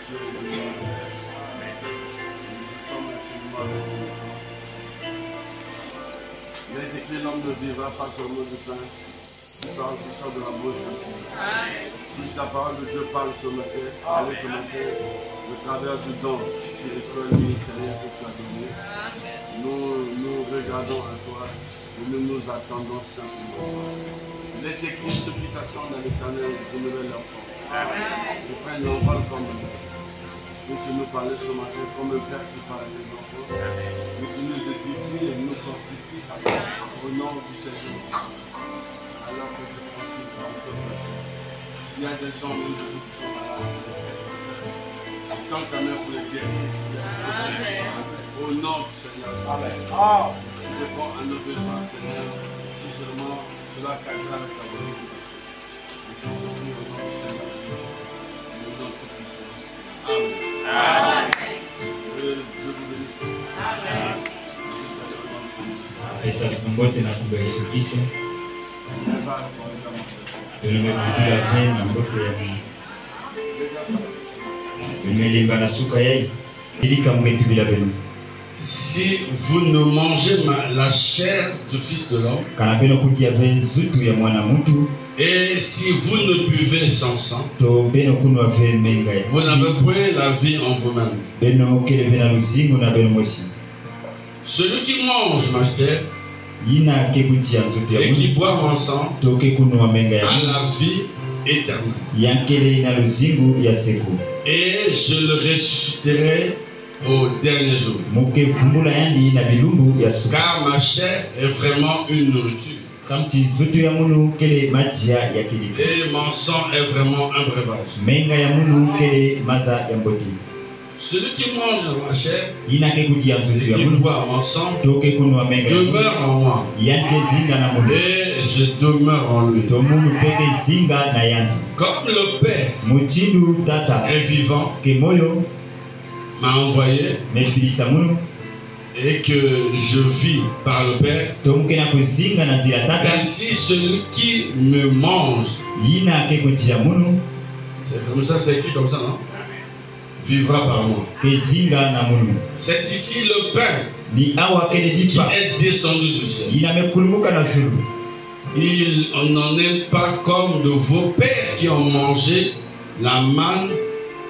Dieu est béni. Nous sommes infiniment reconnaissants. Il est décrit l'homme ne vivra pas seulement du pain, mais par qui sort de la bouche de Dieu. Puisse la parole de Dieu parle ce matin, aller ce matin, au travers du don spirituel ministériel que tu as donné. Nous regardons à toi et nous nous attendons simplement. Il est écrit ceux qui s'attendent à l'Éternel renouveler leur force. Ils prennent l'envol comme nous. Tu nous parlais ce matin comme un père qui parle à tes enfants. Et tu nous édifies et nous fortifies au nom du Seigneur. Alors que je continue par le peuple. S'il y a des gens même qui sont malades, tends ta main pour les guérir. Au nom du Seigneur. Amen. Tu réponds à nos besoins, Seigneur. Si seulement cela cadre avec ta volonté. Et si je prie au nom du Seigneur, au nom tout-puissant. Amen. Amen. Je vous bénisse. Amen. Esa mbote na kubaisukisa. Tumefutula vena na mbote ya tumelimba na suka yai. Ilika mwetu bila benu. Si vous ne mangez la chair du Fils de l'homme, et si vous ne buvez son sang, vous n'avez point la vie en vous-même. Celui qui mange ma chair et qui boit mon sang a la vie éternelle. Et je le ressusciterai au dernier jour. Car ma chair est vraiment une nourriture. Et mon sang est vraiment un breuvage. Celui qui mange ma chair et qui boit mon sang demeure en moi. Et je demeure en lui. Comme le Père est vivant, m'a envoyé et que je vis par le Père, ainsi celui qui me mange, c'est comme ça, c'est écrit comme ça, non? Vivra par moi. C'est ici le pain qui est descendu du ciel. On n'en est pas comme de vos pères qui ont mangé la manne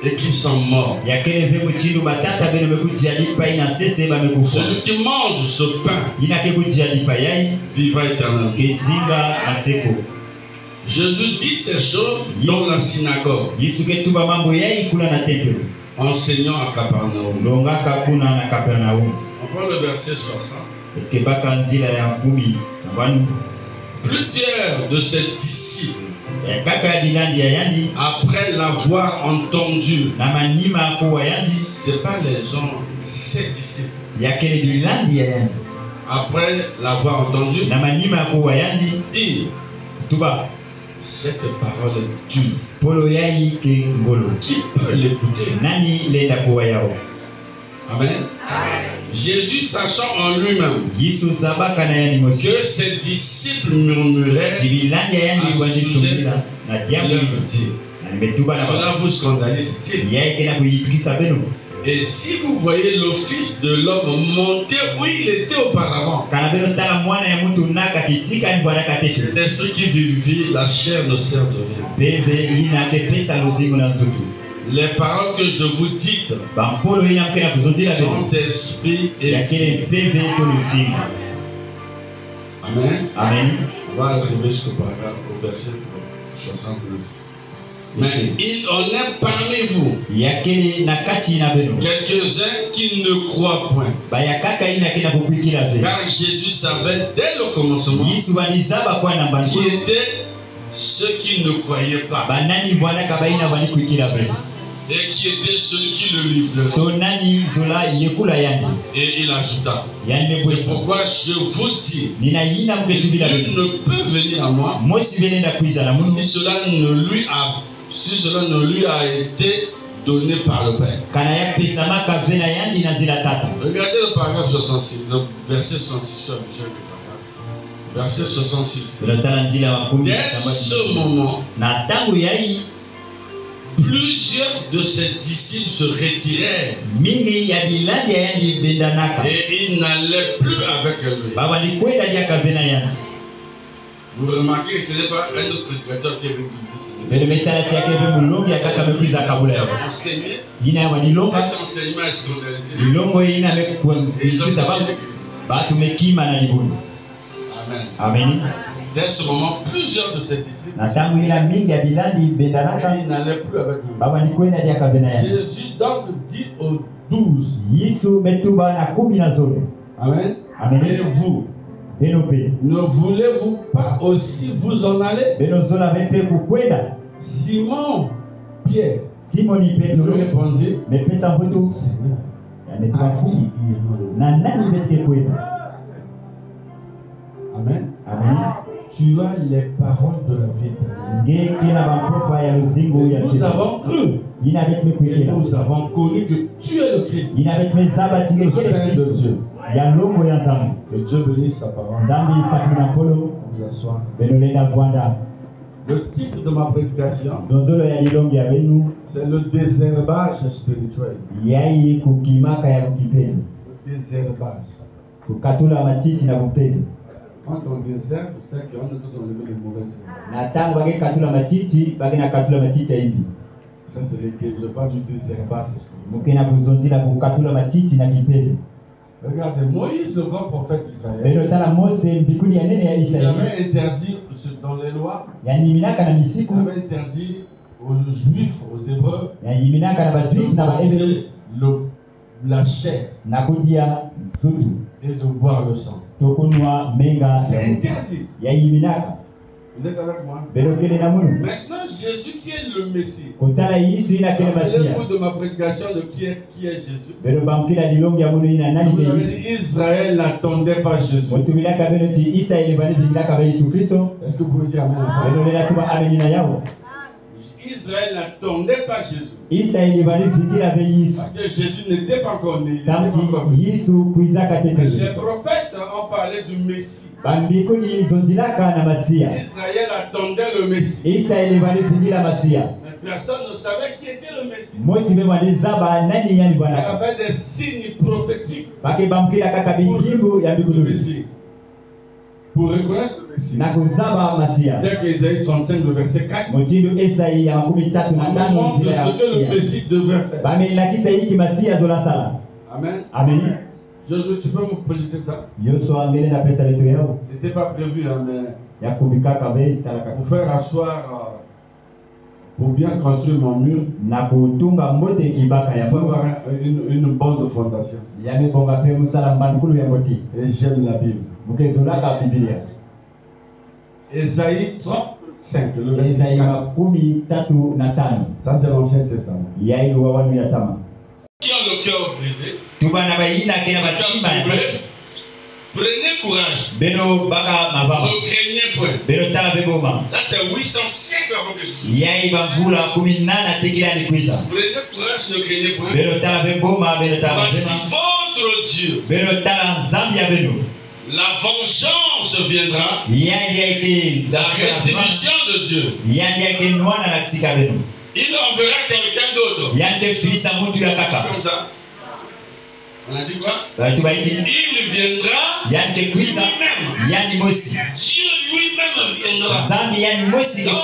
et qui sont morts. Celui qui mange ce pain vivra éternellement. Jésus dit ces choses dans la synagogue, enseignant à Capernaum. On prend le verset 60. Plusieurs de ses disciples, après l'avoir entendu, c'est pas les gens, ses disciples, après l'avoir entendu, dit, cette parole est dure. Qui peut l'écouter? Amen. Jésus, sachant en lui-même que ses disciples murmuraient à ce sujet, leur dit, cela vous scandalise-t-il? Et si vous voyez le Fils de l'homme monter où il était auparavant, c'est l'esprit qui vivifie, la chair ne sert de rien. Les paroles que je vous dis sont esprit et vie. Amen. Amen. On va arriver jusqu'au paragraphe, au verset 69. Mais il en est parmi vous quelques-uns qui ne croient point. Car Jésus savait dès le commencement qui étaient ceux qui ne croyaient pas et qui était celui qui le livrait. Et il ajouta, c'est pourquoi je vous dis, il ne peut venir à moi si cela ne lui a été donné par le Père. Regardez le paragraphe 66, le verset 66. Verset 66. Dès ce moment, plusieurs de ses disciples se retirèrent. Et ils n'allaient plus avec lui. Vous remarquez que ce n'est pas un autre prédicateur qui est venu enseigner. Cet enseignement est scolarisé. Amen. Dès ce moment, plusieurs de ses disciples n'allaient plus avec lui. Jésus donc dit aux 12. Amen. Et vous, ne voulez-vous pas aussi vous en aller? Simon Pierre lui répondit, Amen. Amen. Tu as les paroles de la vie éternelle. Nous avons cru. Et nous avons connu que tu es le Christ, le Saint de Dieu. Que Dieu bénisse sa parole. Vous asseoir. Le titre de ma prédication, c'est le désherbage spirituel. Le désherbage. Quand on désherbe, c'est qu'on est tout enlevé les mauvaises semences. Ça c'est lequel? Je parle du désherbage spirituel. Regardez, Moïse, le grand prophète d'Israël, il avait interdit dans les lois, il avait interdit aux Juifs, aux Hébreux, la chair et de boire le sang. C'est interdit. Vous êtes avec moi? Maintenant, Jésus qui est le Messie. Rappelez-vous de ma prédication de qui est Jésus. Israël n'attendait pas Jésus. Est-ce que vous pouvez dire amen à ça? Israël n'attendait pas Jésus. Parce que Jésus n'était pas encore né. Les prophètes ont parlé du Messie. Israël attendait le Messie. Mais personne ne savait qui était le Messie. Il y avait des signes prophétiques pour reconnaître le Messie. Dès qu'Ésaïe 35, le verset 4, on montre ce que le Messie devrait faire. Amen. Amen. Josué, tu peux me projeter ça? C'était pas prévu, hein, mais pour faire asseoir, pour bien construire mon mur, il faut avoir une bonne fondation. Et j'aime la Bible. Ésaïe 35, le verset 4. Ça c'est l'Ancien Testament. Qui ont le cœur brisé, prenez courage. Ne craignez point. Ça c'est 800 siècles avant que Jésus. Prenez courage, ne craignez point. Voici votre Dieu. La vengeance viendra. La rétribution de Dieu. Il enverra quelqu'un d'autre. Comme ça. On a dit quoi? Il viendra lui-même. Dieu lui-même viendra. Donc,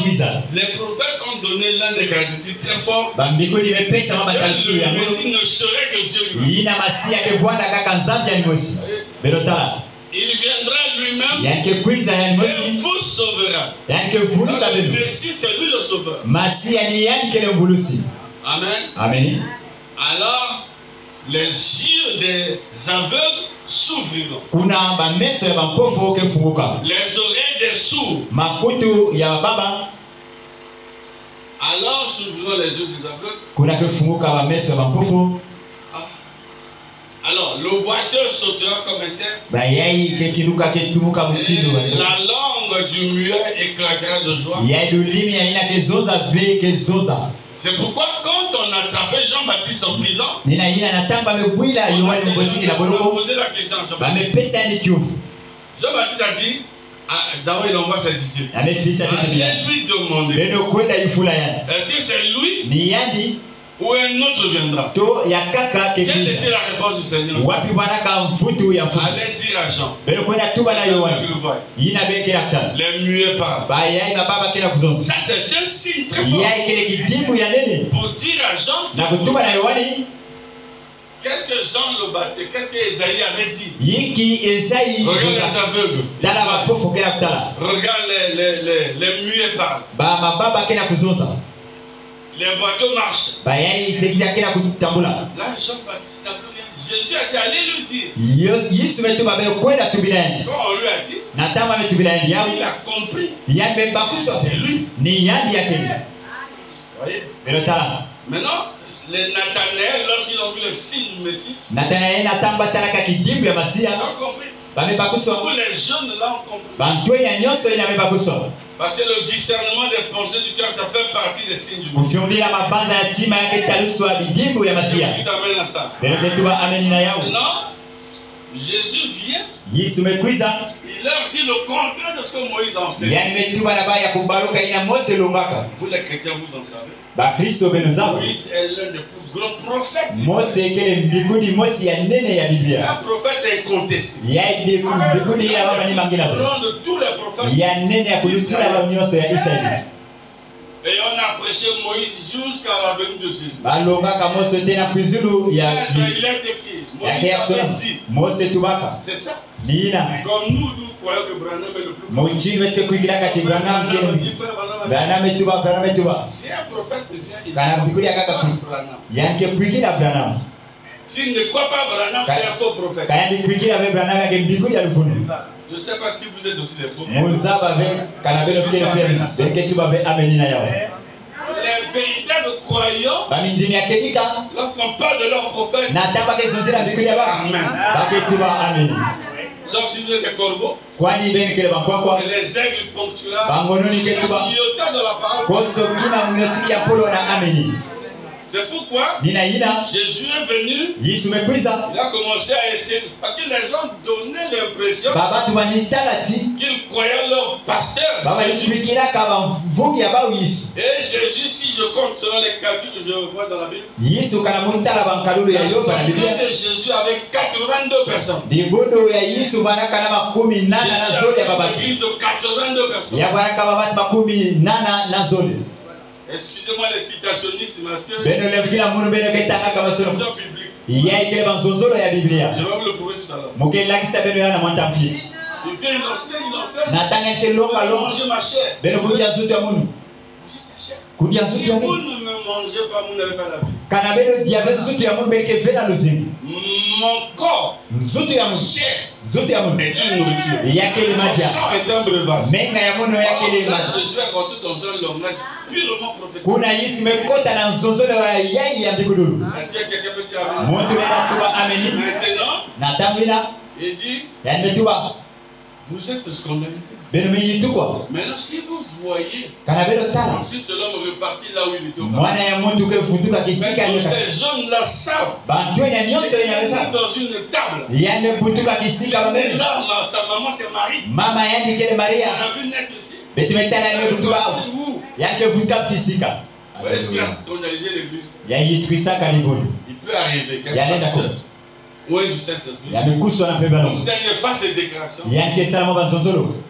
les prophètes ont donné l'un des caractéristiques très fortes. Le Messie ne serait que Dieu lui-même. Il viendra lui-même et vous sauvera. Le Messie, c'est lui le sauveur. Amen. Amen. Alors, les yeux des aveugles s'ouvriront. Les oreilles des sourds. Alors s'ouvriront les yeux des aveugles. Alors, le boiteux sautera comme un cerf. La langue du muet éclatera de joie. C'est pourquoi quand on attrapait Jean-Baptiste en prison, on a posé la question à Jean-Baptiste. Jean-Baptiste a dit, D'abord, il envoie ses disciples. Allez lui demander. Est-ce que c'est lui ou un autre viendra? Quelle était la réponse du Seigneur? Allez dire à Jean. Les muets parlent. Ça, c'est un signe très fort. Pour dire à Jean. Qu'est-ce que Jean le Baptiste, qu'est-ce que Esaïe avait dit? Regarde les aveugles. Regarde les muets parlent. Les bateaux marchent. Là, Jean Baptiste n'a plus rien. Jésus a dit, allez lui dire. Quand on lui a dit, il a compris. C'est lui. Voyez? Maintenant, les Nathanaël, lorsqu'ils ont vu le signe du Messie, ils ont compris. Pour les jeunes là ont compris. Parce que le discernement des pensées du cœur, ça fait partie des signes du Messie. Qui t'amène à ça? Maintenant, Jésus vient. Il leur dit le contraire de ce que Moïse a enseigné. Vous les chrétiens, vous en savez. Moïse est l'un des plus grands prophètes. Un prophète incontesté. Il est de tous les prophètes. Et on a prêché Moïse jusqu'à la venue de Jésus. Il a été qui? Moïse a dit. C'est ça. Comme nous croyons que Branham est le plus grand. Si un prophète vient, s'il ne croit pas Branham, c'est un faux prophète. Je ne sais pas si vous êtes aussi des faux les véritables croyants, lorsqu'on parle de leur prophète, Amen. Sauf si vous êtes des corbeaux, les aigles ponctuels, les iota de la parole. C'est pourquoi Jésus est venu, il a commencé à essayer, parce que les gens donnaient l'impression qu'ils croyaient leur pasteur. Et Jésus, si je compte selon les calculs que je vois dans la Bible, de Jésus avec 82 personnes. Jésus avait une église de 82 personnes. Excusez-moi les citationnistes, parce que c'est une biblique. Je vais vous le prouver tout à l'heure. Et puis il enseigne. Mangez ma chair. Si vous ne me mangez pas, vous n'avez pas la vie. Mon corps, ma chair, est une nourriture. Mon sang est un breuvage. Là, Jésus est rentré dans un langage purement prophétique. Est-ce que quelqu'un peut dire Amen? Maintenant, il dit, vous êtes scandalisés. Maintenant, si vous voyez le Fils de l'homme reparti là où il était auparavant, mais ces jeunes-là savent qu'ils sont dans une table. Et là, sa maman, c'est Marie. On a vu naître ici. Est-ce qu'il a scandalisé l'église? Il peut arriver. Oui, du Saint-Esprit. On sait face des déclarations.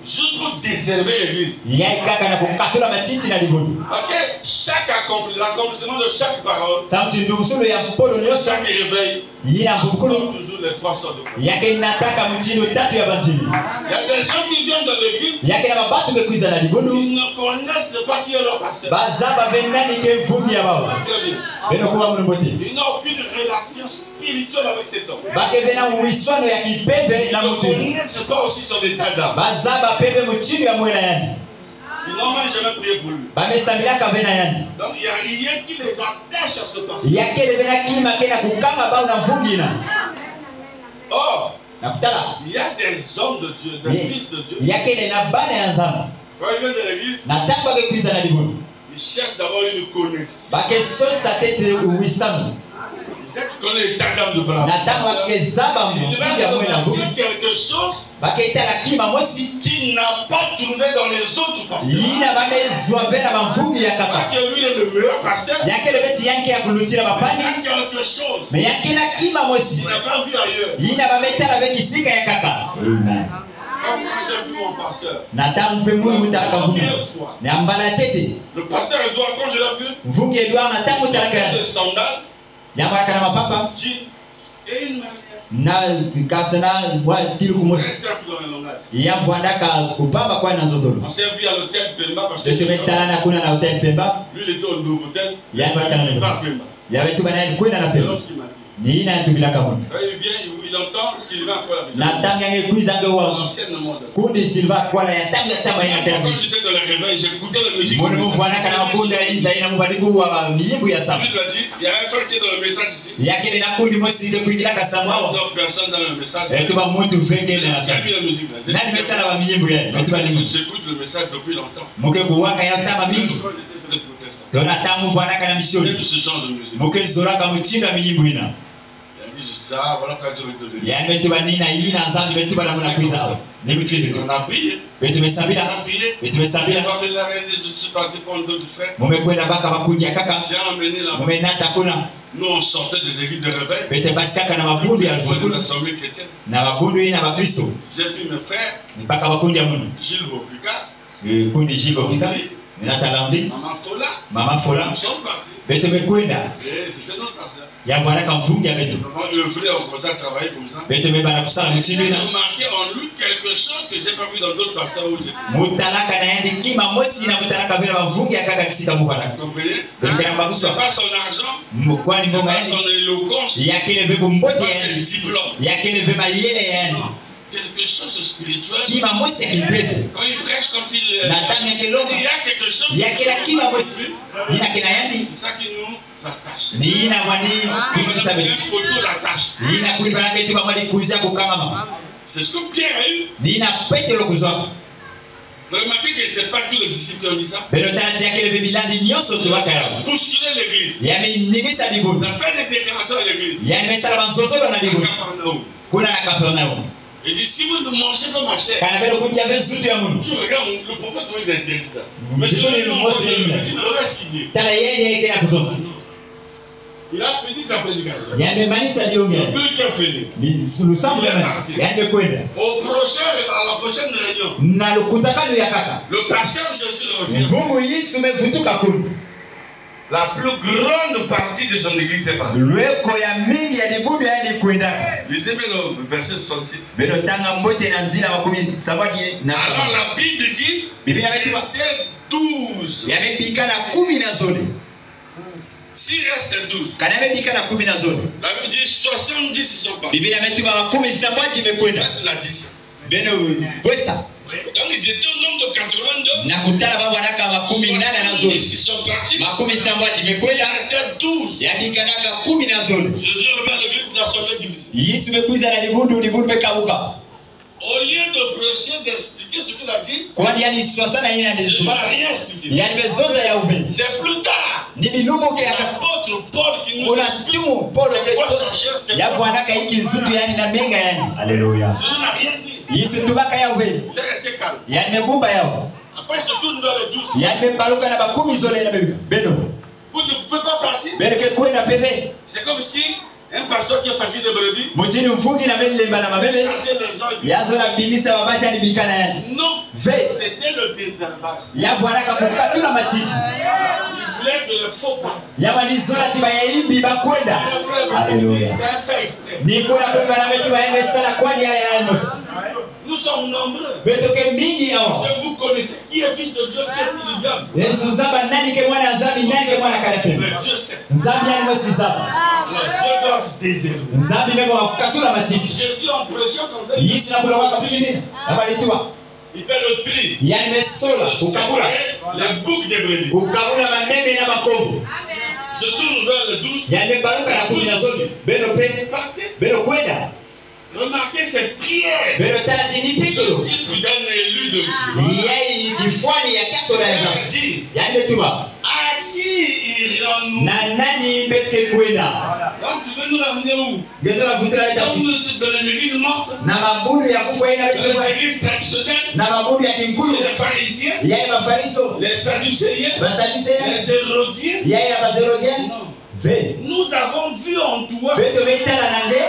Juste pour désherber l'église. Ok, chaque accomplissement de chaque parole, chaque réveil, comme toujours les trois sortes de choses. Il y a des gens qui viennent dans l'église, ils ne connaissent pas qui est leur pasteur. Ils n'ont aucune relation spirituelle avec cet homme. Ils ne connaissent pas aussi son état d'âme. Ils n'ont même jamais prié pour lui. Donc il n'y a rien qui les attache à ce pasteur. Or, il y a des hommes de Dieu, des fils de Dieu. Quand ils viennent de l'église, ils cherchent d'avoir une connexion. Dès que tu connais l'état d'âme de Braham, il va te dire quelque chose qui n'a pas trouvé dans les autres pasteurs. Pas que lui est le meilleur pasteur. Il y a quelque chose. Il n'a pas vu ailleurs. Amen. Comme quand j'ai vu mon pasteur. La première fois. Le pasteur Edouard, quand je l'ai vu, il a des sandales, jeans et une manière. Très simple dans le langage. On s'est vu à l'hôtel Pemba parce que lui, il était au Novotel. Il va à Pemba. C'est lorsqu'il m'a dit. Quand il vient, il entend Sylvain Kola. L'anciennement de quand j'étais dans le réveil, j'écoutais la musique. Lui lui a dit, il y a un frère qui est dans le message ici. Il y a d'autres personnes dans le message. Il a mis la musique là. J'écoute le message depuis longtemps. Même ce genre de musique. Ça, voilà quand je vais devenir. On a prié. Je suis parti prendre d'autres frères. J'ai emmené là-bas. Nous, on sortait des églises de réveil. Des assemblées chrétiennes. J'ai pris mes frères. Gilles Bopika. Maman Fola. Nous sommes partis. C'était notre pasteur. Le frère a commencé à travailler comme ça. J'ai remarqué en lui quelque chose que j'ai pas vu dans d'autres pasteurs où j'étais. Vous comprenez? C'est pas son argent, c'est pas son éloquence, c'est pas ses diplômes. Quelque chose de spirituel. Quand il prêche comme s'il il y a quelque chose. C'est ça qui nous attache. C'est ce que Pierre a eu. Remarquez que ce n'est pas tous les disciples qui ont dit ça. Bousculer l'église. Il n'a pas de déclaration à l'église. Il dit, si vous ne mangez pas ma chair, tu regardes le prophète Moïse a dit ça. Mais c'est le reste qui dit. Il a fini sa prédication. Le culte est fini. Au prochain, à la prochaine réunion, le pasteur Jésus revient. La plus grande partie de son église est partie. Lisez bien le verset 66. Alors la Bible dit, verset 12. S'il reste 12, la Bible dit 70 ils sont partis. La 10. Donc ils étaient au nombre de 82. Ils sont partis. Il restait 12. Jésus revient à l'église d'assemblée divisée. Au lieu de prêcher, d'expliquer ce qu'il a dit, Jésus n'a rien expliqué. C'est plus tard. L'apôtre Paul qui nous explique c'est quoi sa chair, c'est quoi sa chair. Jésus n'a rien dit. Il est resté calme. Après, il se tourne vers les 12. Vous ne pouvez pas partir. C'est comme si un pasteur qui est fatigué de brebis chassait les gens. Non, c'était le désherbage. Il voulait que le faux pas. C'est un fait exprès. Nous sommes nombreux. Et vous connaissez qui est fils de Dieu, qui est fils du diable. Mais Dieu sait. Les dieux doivent désherber. Jésus en prêchant comme ça, il fait le tri. Il séparait les boucs des brebis. Se tourne vers le 12. Remarquez cette prière. Le titre d'un élu de Dieu. À qui irions-nous? yani mbete kwenda. Donc tu veux nous ramener où? Ngeza vutela ita. Dans les églises mortes. Na mabudu ya kufa ina Dans les églises traditionnelles. Na mabudu ya kinkuyu. Les pharisiens. Yeye mafariso. Les sadducéens. Basadducéens. Les hérodiens. Yeye baserodiens. Non. Ve. Nous avons vu en toi Beto betala nande.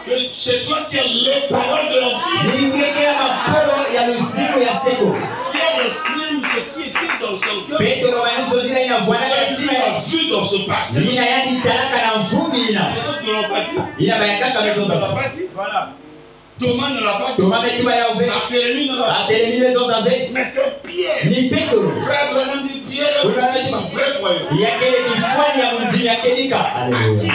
que c'est toi qui as les paroles de la vie. Ningekela mapolo ya luzimu ya seko. Pierre exprime ce qui était dans son cœur. Petro romanizo zina ina Ce vwana que tu as vu dans ce pasteur. Nina yani talaka na mvumi ina. Les autres ne l'ont pas dit. Ina bayakaka Les autres ne mezoza. l'ont pas dit. Voilà. Thomas ne l'a pas dit. Toma betuba ya uve. Barthélemy ne l'a pas dit. Atelemi mezoza ve. Mais c'est Pierre. Ni Petro. Frère Branham dit Pierre Oui, est un vrai croyant. Yakele kifwani ya mjini yakelika. Haleluya.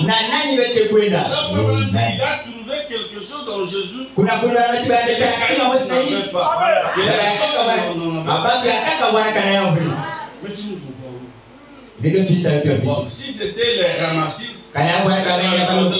Na nani bete kwenda? Alors Frère Branham dit il a trouvé quelque chose dans Jésus. Kuna betuba ya bete kama mwezi na hii. Abaki ataka bwana kana yao vile. Mais tu nous vois. Ndio fisa yote Bon, kabisa. si c'était les ramassis, Kana bwana kana ya balo.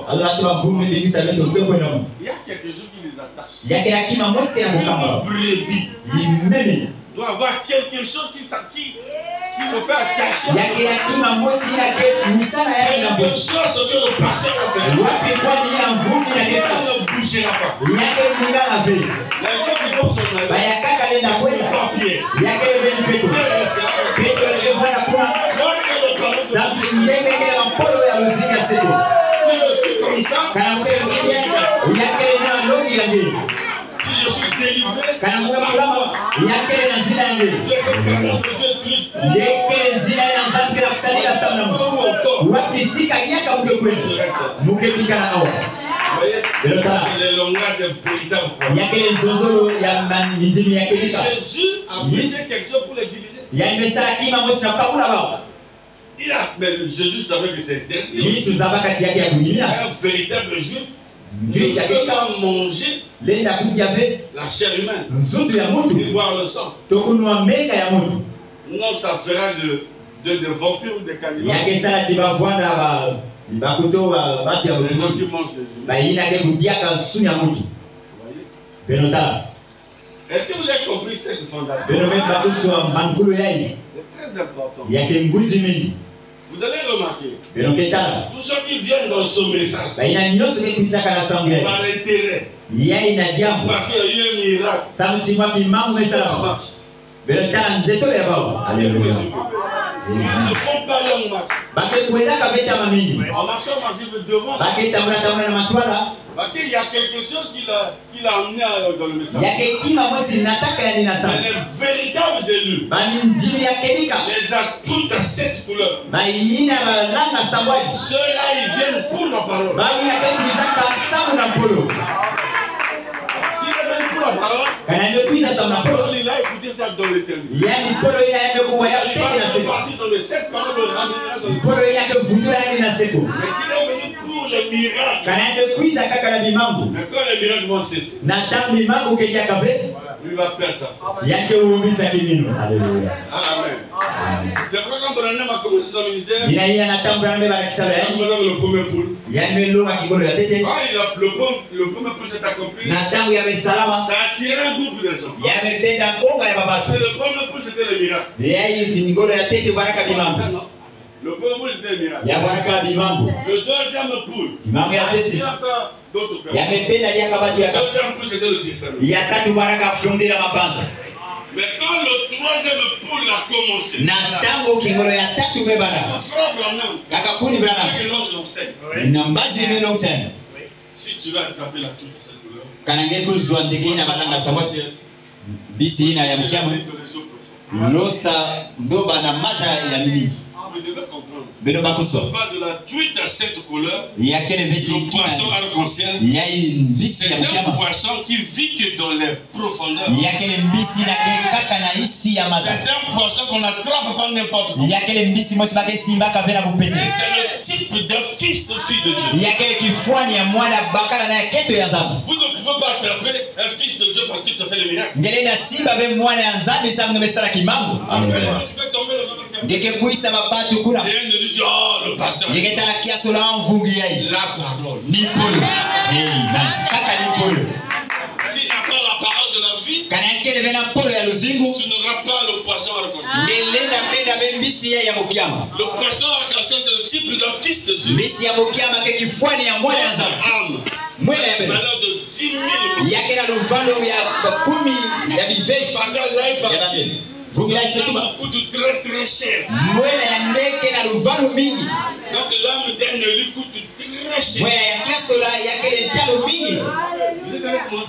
Allah tu mvumi bingisa beto kwenda mu. il y a quelque chose qui les attache. Yake yakima mwezi ya mukamba. Une brebis Imeme. doit avoir quelque chose qui le fait attacher. Yake yakima mwezi yake musana yake na Quelque bosi. chose ce que le pasteur a fait. Wapi kwa ni ya mvumi na Et kesa. ça ne bougera pas. Yake mwina na ve. Les gens qui vont s'en aller. Bayakaka lenda kwenda. Papier. Yake beni peto. Peto ile bwana kuna something ndenge ya mpolo ya muziki ya seko. Si je suis comme ça, Kana msema yake na longi ya nge. si je suis délivré, Kana mwana kulama yake na zina nge. Dieu est vraiment que Dieu est plus. Yake zina na zambi la kusalia sana. Wapi sika nyaka mke kwenda. Mke pika na hao. C'est les longueurs des véritables problèmes. Yake ni zozolo ya mijimi yake nika. Jésus a fait quelque chose pour les diviser. Yaani mesala kima mwezi na kabula wao. Mais Jésus savait que c'est interdit. Yesu zaba kati yake ya kunyimia. Un véritable juif Ndio ne peut pas manger lenda kuti yabe la chair humaine nzutu ya et mtu. boire le sang. Tokunwa mega ya mtu. Non, ça fera de vampires ou de cannibales. Yake sala tibavwana ba bakuto ba batu ya Les gens mtu. qui mangent les humains. Ba ina ke kudiaka sunya mtu. Vous voyez? Benota. Est-ce que vous avez compris cette fondation? Benome bakuswa mankulu yai. C'est très important. Yake nguzi mingi. Vous allez remarquer, Benoketala. tous ceux qui viennent dans ce message, Ba ina nyoso ke kutisaka na sangu yai. par intérêt, Yai na jambo. parce qu'il y a eu un miracle, Samti mwa bimangu ça mesala. marche. Benotala nzeto ya bao. Alléluia. Ils ne font pas leur marche. Bake kwendaka beta mamingi. En marchant massif devant, Bake tamuna na matwala. parce qu'il y a quelque chose qui l'a amené dans le message. Yake kima mwezi nataka yani na Mais sana. les véritables élus, Bani njimi yake nika. les atouts à cette couleur, Baina balanga sabwaji. ceux-là, ils viennent pour la parole. Baina kembizaka samu na polo. S'ils viennent pour la parole, Kana nyokuiza samu na la polo. parole, il a écouté ça dans l'éternité. Yani polo ina yake kuwa ya Il teke na va seko. partir dans les 7 paroles de ramènera dans le Polo ina yake vutura yani na seko. Mais s'il est venu pour les miracles, Kana nyokuiza kaka na bimangu. mais quand les miracles vont cesser, Na tamu bimangu keja kafe. lui va perdre sa foi. Yake uumisa kimino. Haleluya. Amen. C'est pourquoi quand Branham a commencé son ministère, Ina ina natambula mbe bakisala il a yani. commencé le premier poule. Yani melonga kigoro ya tete. Quand le premier poule s'est accompli, Na tamu ya besalama. ça a attiré un groupe de gens. Yamependa konga ya babatu. C'est le premier poule, c'était le miracle. Yai kingoro ya tete baraka bimangu. Non. Le premier poule, c'était le miracle. Ya baraka bimangu. Le deuxième poule, Bimangu ya a attiré tete. encore d'autres personnes. Yamependa dia kabatu ya Le deuxième poule, c'était le discernement. ya tatu baraka kushondela mapanza. Mais quand le troisième poule a commencé, Na tango kingoro ya tatu mon mebana. frère Branham, Kaka kuni brana. il lance l'enseigne. Na mbazi meno sana. Si tu vas attraper la toute de cette couleur, Kanange kuzwa ndike ina balanga samasi. Bisi ina ya mkiama. Losa ndoba na maza ya mini. vous devez comprendre. Beno On bakuso. parle de la truite à cette couleur, Ya kele veti le poisson kina. arc-en-ciel. Ya bisi C'est ya un mkiama. poisson qui vit que dans les profondeurs. Ya kele mbisi na ke kaka na isi ya maza. C'est un poisson qu'on attrape pas n'importe où. Ya kele mbisi mosi bake simba kabena kupete. C'est le type d'un fils ou fille de Dieu. Ya kele kifwani ya mwana bakala na keto ya zambu. Vous ne pouvez pas attraper un fils de Dieu parce qu'il te fait le miracle. Ngele na simba be mwana ya nzambi samu ngemesara kimambo. Tu peux tomber dans le Ngeke kuisa mabatu kuna. et un élu dit, oh, le pasteur. Ngeke tala kiaso la mvungi yai. La parole. Ni polo. Amen. Kaka ni polo. S'il n'y a pas la parole de la vie, Kana nkele vena polo ya luzingu. tu n'auras pas le poisson Le poisson arc-en-ciel, c'est le type d'un fils de Dieu. Valeur de 10 000. Vous coûte très très cher. Donc l'âme d'elle ne lui coûte très cher. Vous êtes avec moi?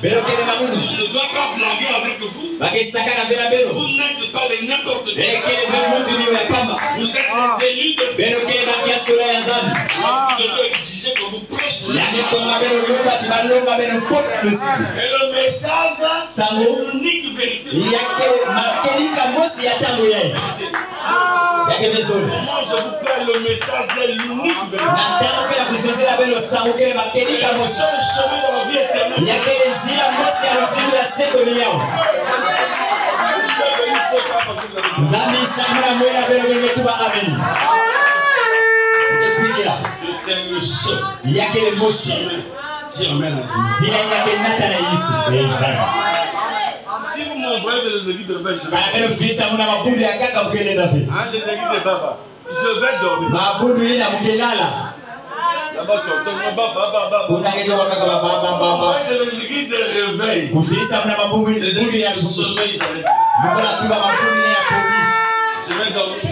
On ne doit pas blaguer avec vous. Vous n'êtes pas les n'importe qui. Vous êtes les élus de Dieu. Vous devez exiger que vous prêchiez. Et le message, c'est l'unique vérité. Comment je vous parle, le message est l'unique vérité. Le seul chemin dans la vie éternelle. C'est le seul chemin qui emmène à Dieu. Si vous m'envoyez des équipes de bêche, des équipes de baba, je vais dormir. Des équipes de réveil. Des équipes de sommeil, je vais dormir.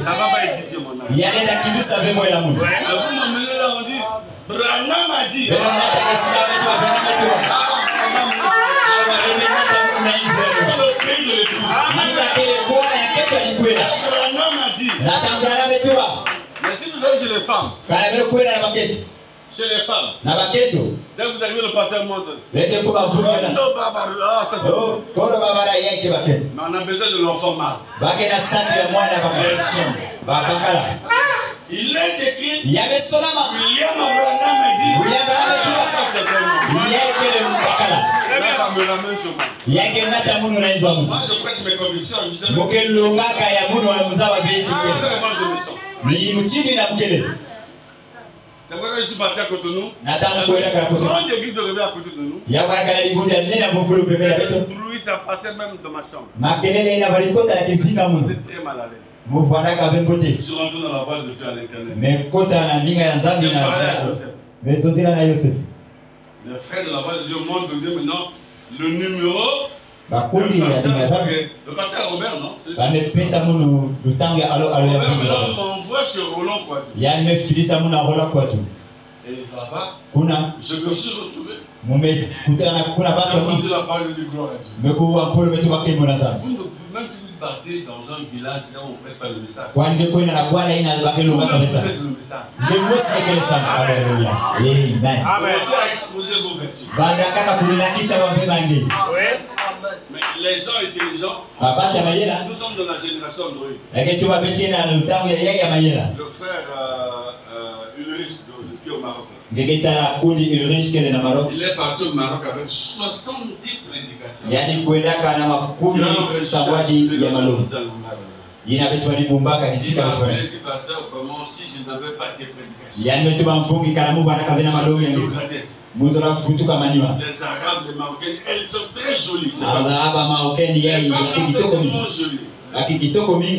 Ça va pas étudier mon âme. Vous m'emmenez là, on dit Branham a dit. Le pays de l'épouse. Branham a dit. Mais si vous allez chez les femmes, dès que vous arrivez le pasteur monte. Mais on a besoin de l'enfant mâle. Il est écrit. William Abraham a dit. Moi je prêche mes convictions. C'est pourquoi je suis parti à Cotonou. Grande église de réveil à côté de nous. Louis s'appartait même de ma chambre. J'étais très mal à l'aise. Je suis rentré dans la voie de Dieu à l'internet. Le frère de la voie de Dieu montre de Dieu maintenant le numéro. Le pasteur Robert, non? Robert m'envoie sur Roland Kouadou. Et là-bas, je me suis retrouvé. On a entendu la parole de gloire à Dieu. Même si vous partez dans un village, là on ne prêche pas le message. Vous êtes le message. Commencez à exposer vos vertus. Mais les gens intelligents, nous sommes dans la génération Android. Le frère Ulrich depuis au Maroc. Il est parti au Maroc avec 70 prédications. Il a dit moi si je n'avais pas de prédication. Les Arabes, les Marocains, elles sont très jolies. Les femmes sont vraiment jolies.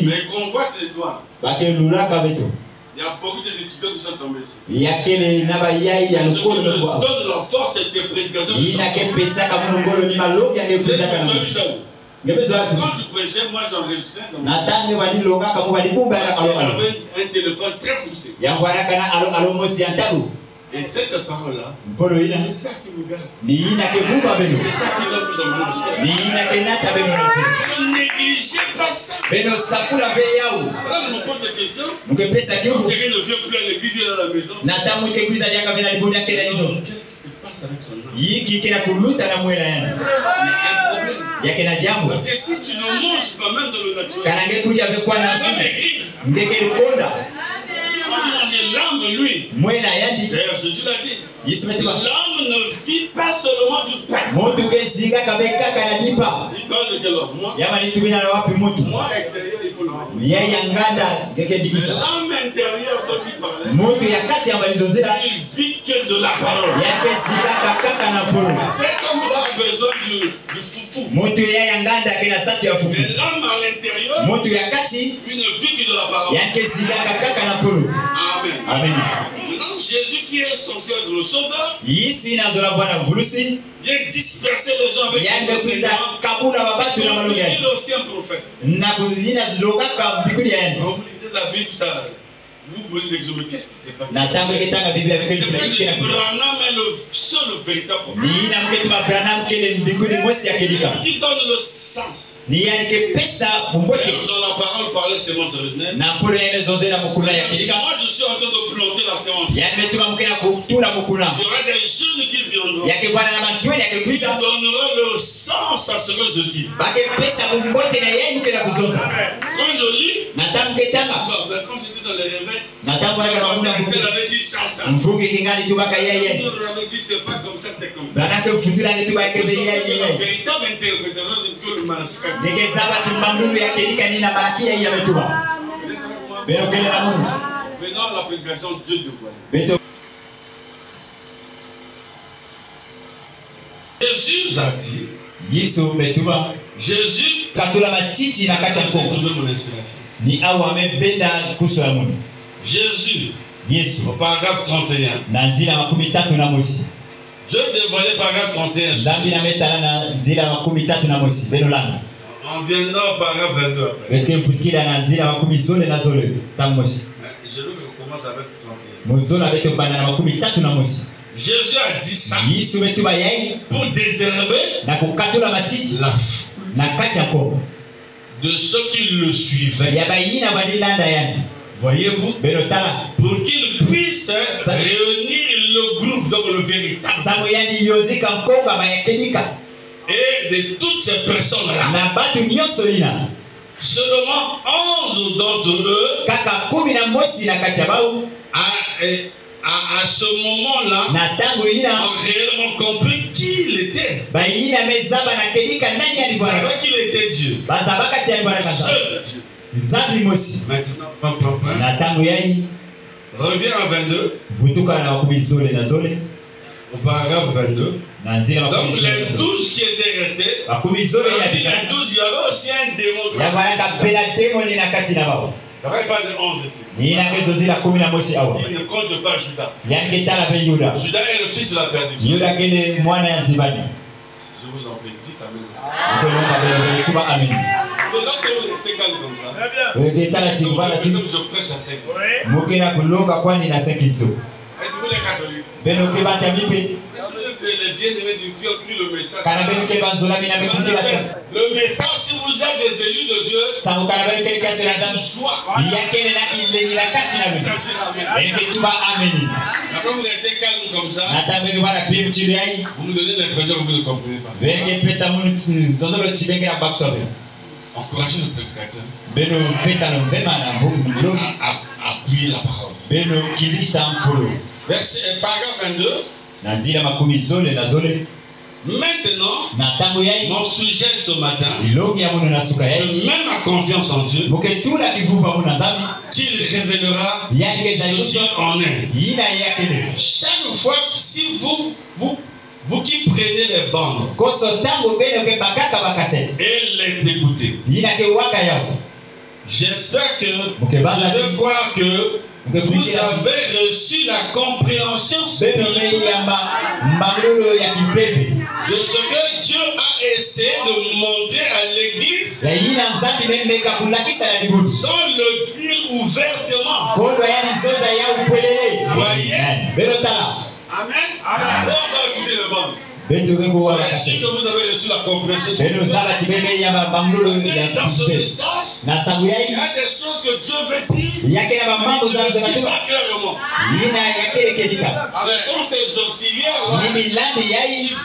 Mais qu'on voit les doigts. Il y a beaucoup d'étudiants qui sont tombés ici. Ce qui leur donne la force et des prédications. Quand tu prêchais, moi j'enregistrais. Il avait un téléphone très poussé. Et cette parole-là, c'est ça qui nous garde. C'est ça qui va vous emmener au ciel. Ne négligez pas ça. Voilà, je me pose des questions. Quand quelqu'un ne vient plus à l'église, il est dans la maison. Qu'est-ce qui se passe avec son âme? Il y a un problème. Parce que si tu ne manges pas même dans le naturel, tu vas maigrir. Manger l'âme, lui. D'ailleurs, Jésus l'a dit. L'homme ne vit pas seulement du pain. Il parle de quel homme? Moi extérieur, il faut le mettre. Mais l'homme intérieur dont il parlait, il vit que de la parole. C'est comme il a besoin du foufou. Mais l'homme à l'intérieur, il ne vit que de la parole. Amen. Maintenant, Jésus qui est censé être le sauveur, vient disperser les gens avec les enseignements pour devenir aussi un prophète. Quand vous lisez la Bible, ça, vous posez des questions, mais qu'est-ce qui s'est passé? C'est Branham est le seul véritable prophète. Il donne le sens. Dans la parole parlait sémence originelle. Moi je suis en train de planter la sémence. Il y aura des jeunes qui viendront. Ils donneront le sens à ce que je dis. Quand je lis, quand j'étais dans les réveils, elle avait dit ça. On avait dit c'est pas comme ça, c'est comme ça. La véritable interprétation, c'est que le masque. Maintenant la prédication Dieu de voix. Jésus a dit. Jésus. Jésus. Au paragraphe 31. Je dévoilais paragraphe 31. En viendra au paragraphe 22 après. Je veux qu'on commence avec 31. Jésus a dit ça pour désherber la foi de ceux qui le suivaient. Voyez-vous, pour qu'ils puissent réunir le groupe, donc le véritable. Et de toutes ces personnes-là, seulement 11 d'entre eux, à ce moment-là, ont réellement compris qui il était. Ils savaient qu'il était Dieu. Seul Dieu. Maintenant, reviens à 22. Au paragraphe 22. Donc les 12 qui étaient restés, parmi les 12, il y avait aussi un démon. Ça va pas de 11 ici. Il ne compte pas Judas. Judas est le fils de la perdition. Je vous en prie, dites Amen. Donc vous restez calme comme ça. Je prêche à 5 ans. Êtes-vous les catholiques? Les bien-aimés du cœur qui le message. Le message, si vous êtes des élus de Dieu, c'est une joie. Quand vous restez calme comme ça, vous me donnez l'impression que vous ne comprenez pas. Encouragez le prédicateur appuyer la parole. Paragraphe 22. Maintenant, mon sujet ce matin, je mets ma confiance en Dieu qu'il révélera ce Dieu en elle. Chaque fois, si vous qui prenez les bandes et les écoutez, j'espère que vous allez croire que vous avez reçu la compréhension spirituelle de ce que Dieu a essayé de montrer à l'église sans le dire ouvertement. Voyez? Amen. On va écouter le bon. C'est ainsi que vous avez reçu la compréhension. Dans ce message, il y a des choses que Dieu veut dire. Il ne dit pas clairement. Ce sont ces auxiliaires-là qui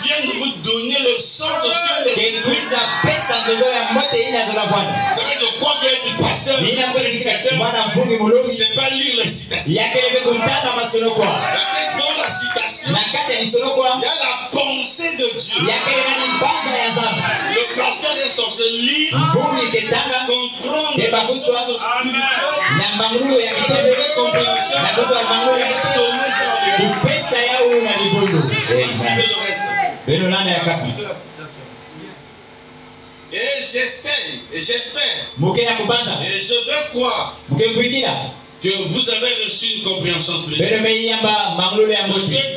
viennent vous donner le sens de ce que les c'est vrai que quoi qu'il y ait du pasteur, c'est pas lire les citations. Dans la citation, il y a la pensée de Dieu. Le pasteur est censé lire, comprendre les choses spirituelles, compréhension, et j'essaie, et j'espère, et je veux croire que vous avez reçu une compréhension spirituelle. Parce que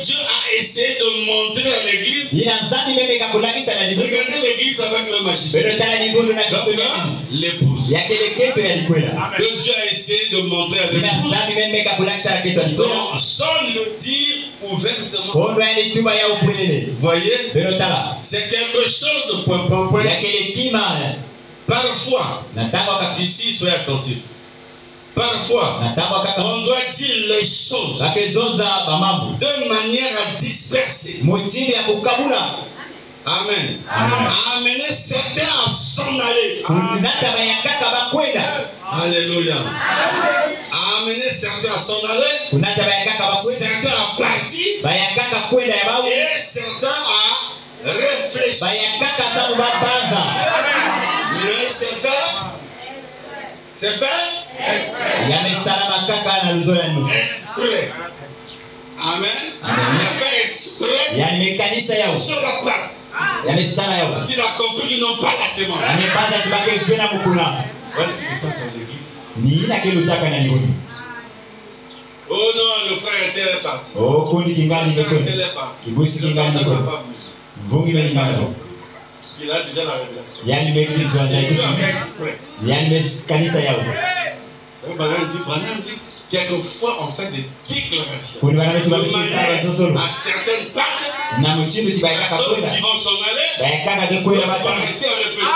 Dieu a essayé de montrer à l'église. Regardez l'église avec le magicien. L'épouse. Que Dieu a essayé de montrer à l'épouse. Donc, sans le dire ouvertement. Voyez, c'est quelque chose de point. Parfois, ici, soyez attentifs. Parfois, on doit dire les choses de manière à disperser. Amen. Amener certains à s'en aller. Alléluia. Amener certains à s'en aller. Certains à partir. Et certains à réfléchir. Mais c'est fait. C'est fait. Exprès. Amen. Il a fait exprès sur la place. Il a compris qu'ils n'ont pas la semence. Est-ce que c'est pas dans l'église? Oh non, le frère était parti. Le frère était parti. Il a déjà la révélation. Il a exprès. Quelquefois on fait des déclarations à certaines parties qui vont s'en aller, on va rester à réfléchir.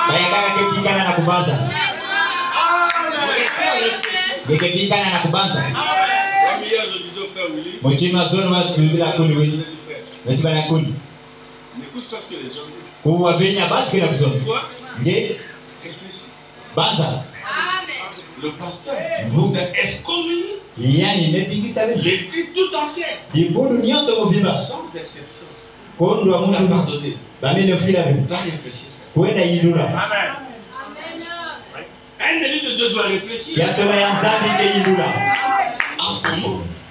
Comme hier je disais au frère Willy, n'écoute pas ce que les gens disent. Toi, réfléchis. Le pasteur vous a excommunié l'église tout entière. Sans exception. Vous a pardonné. Va réfléchir. Un élu de Dieu doit réfléchir.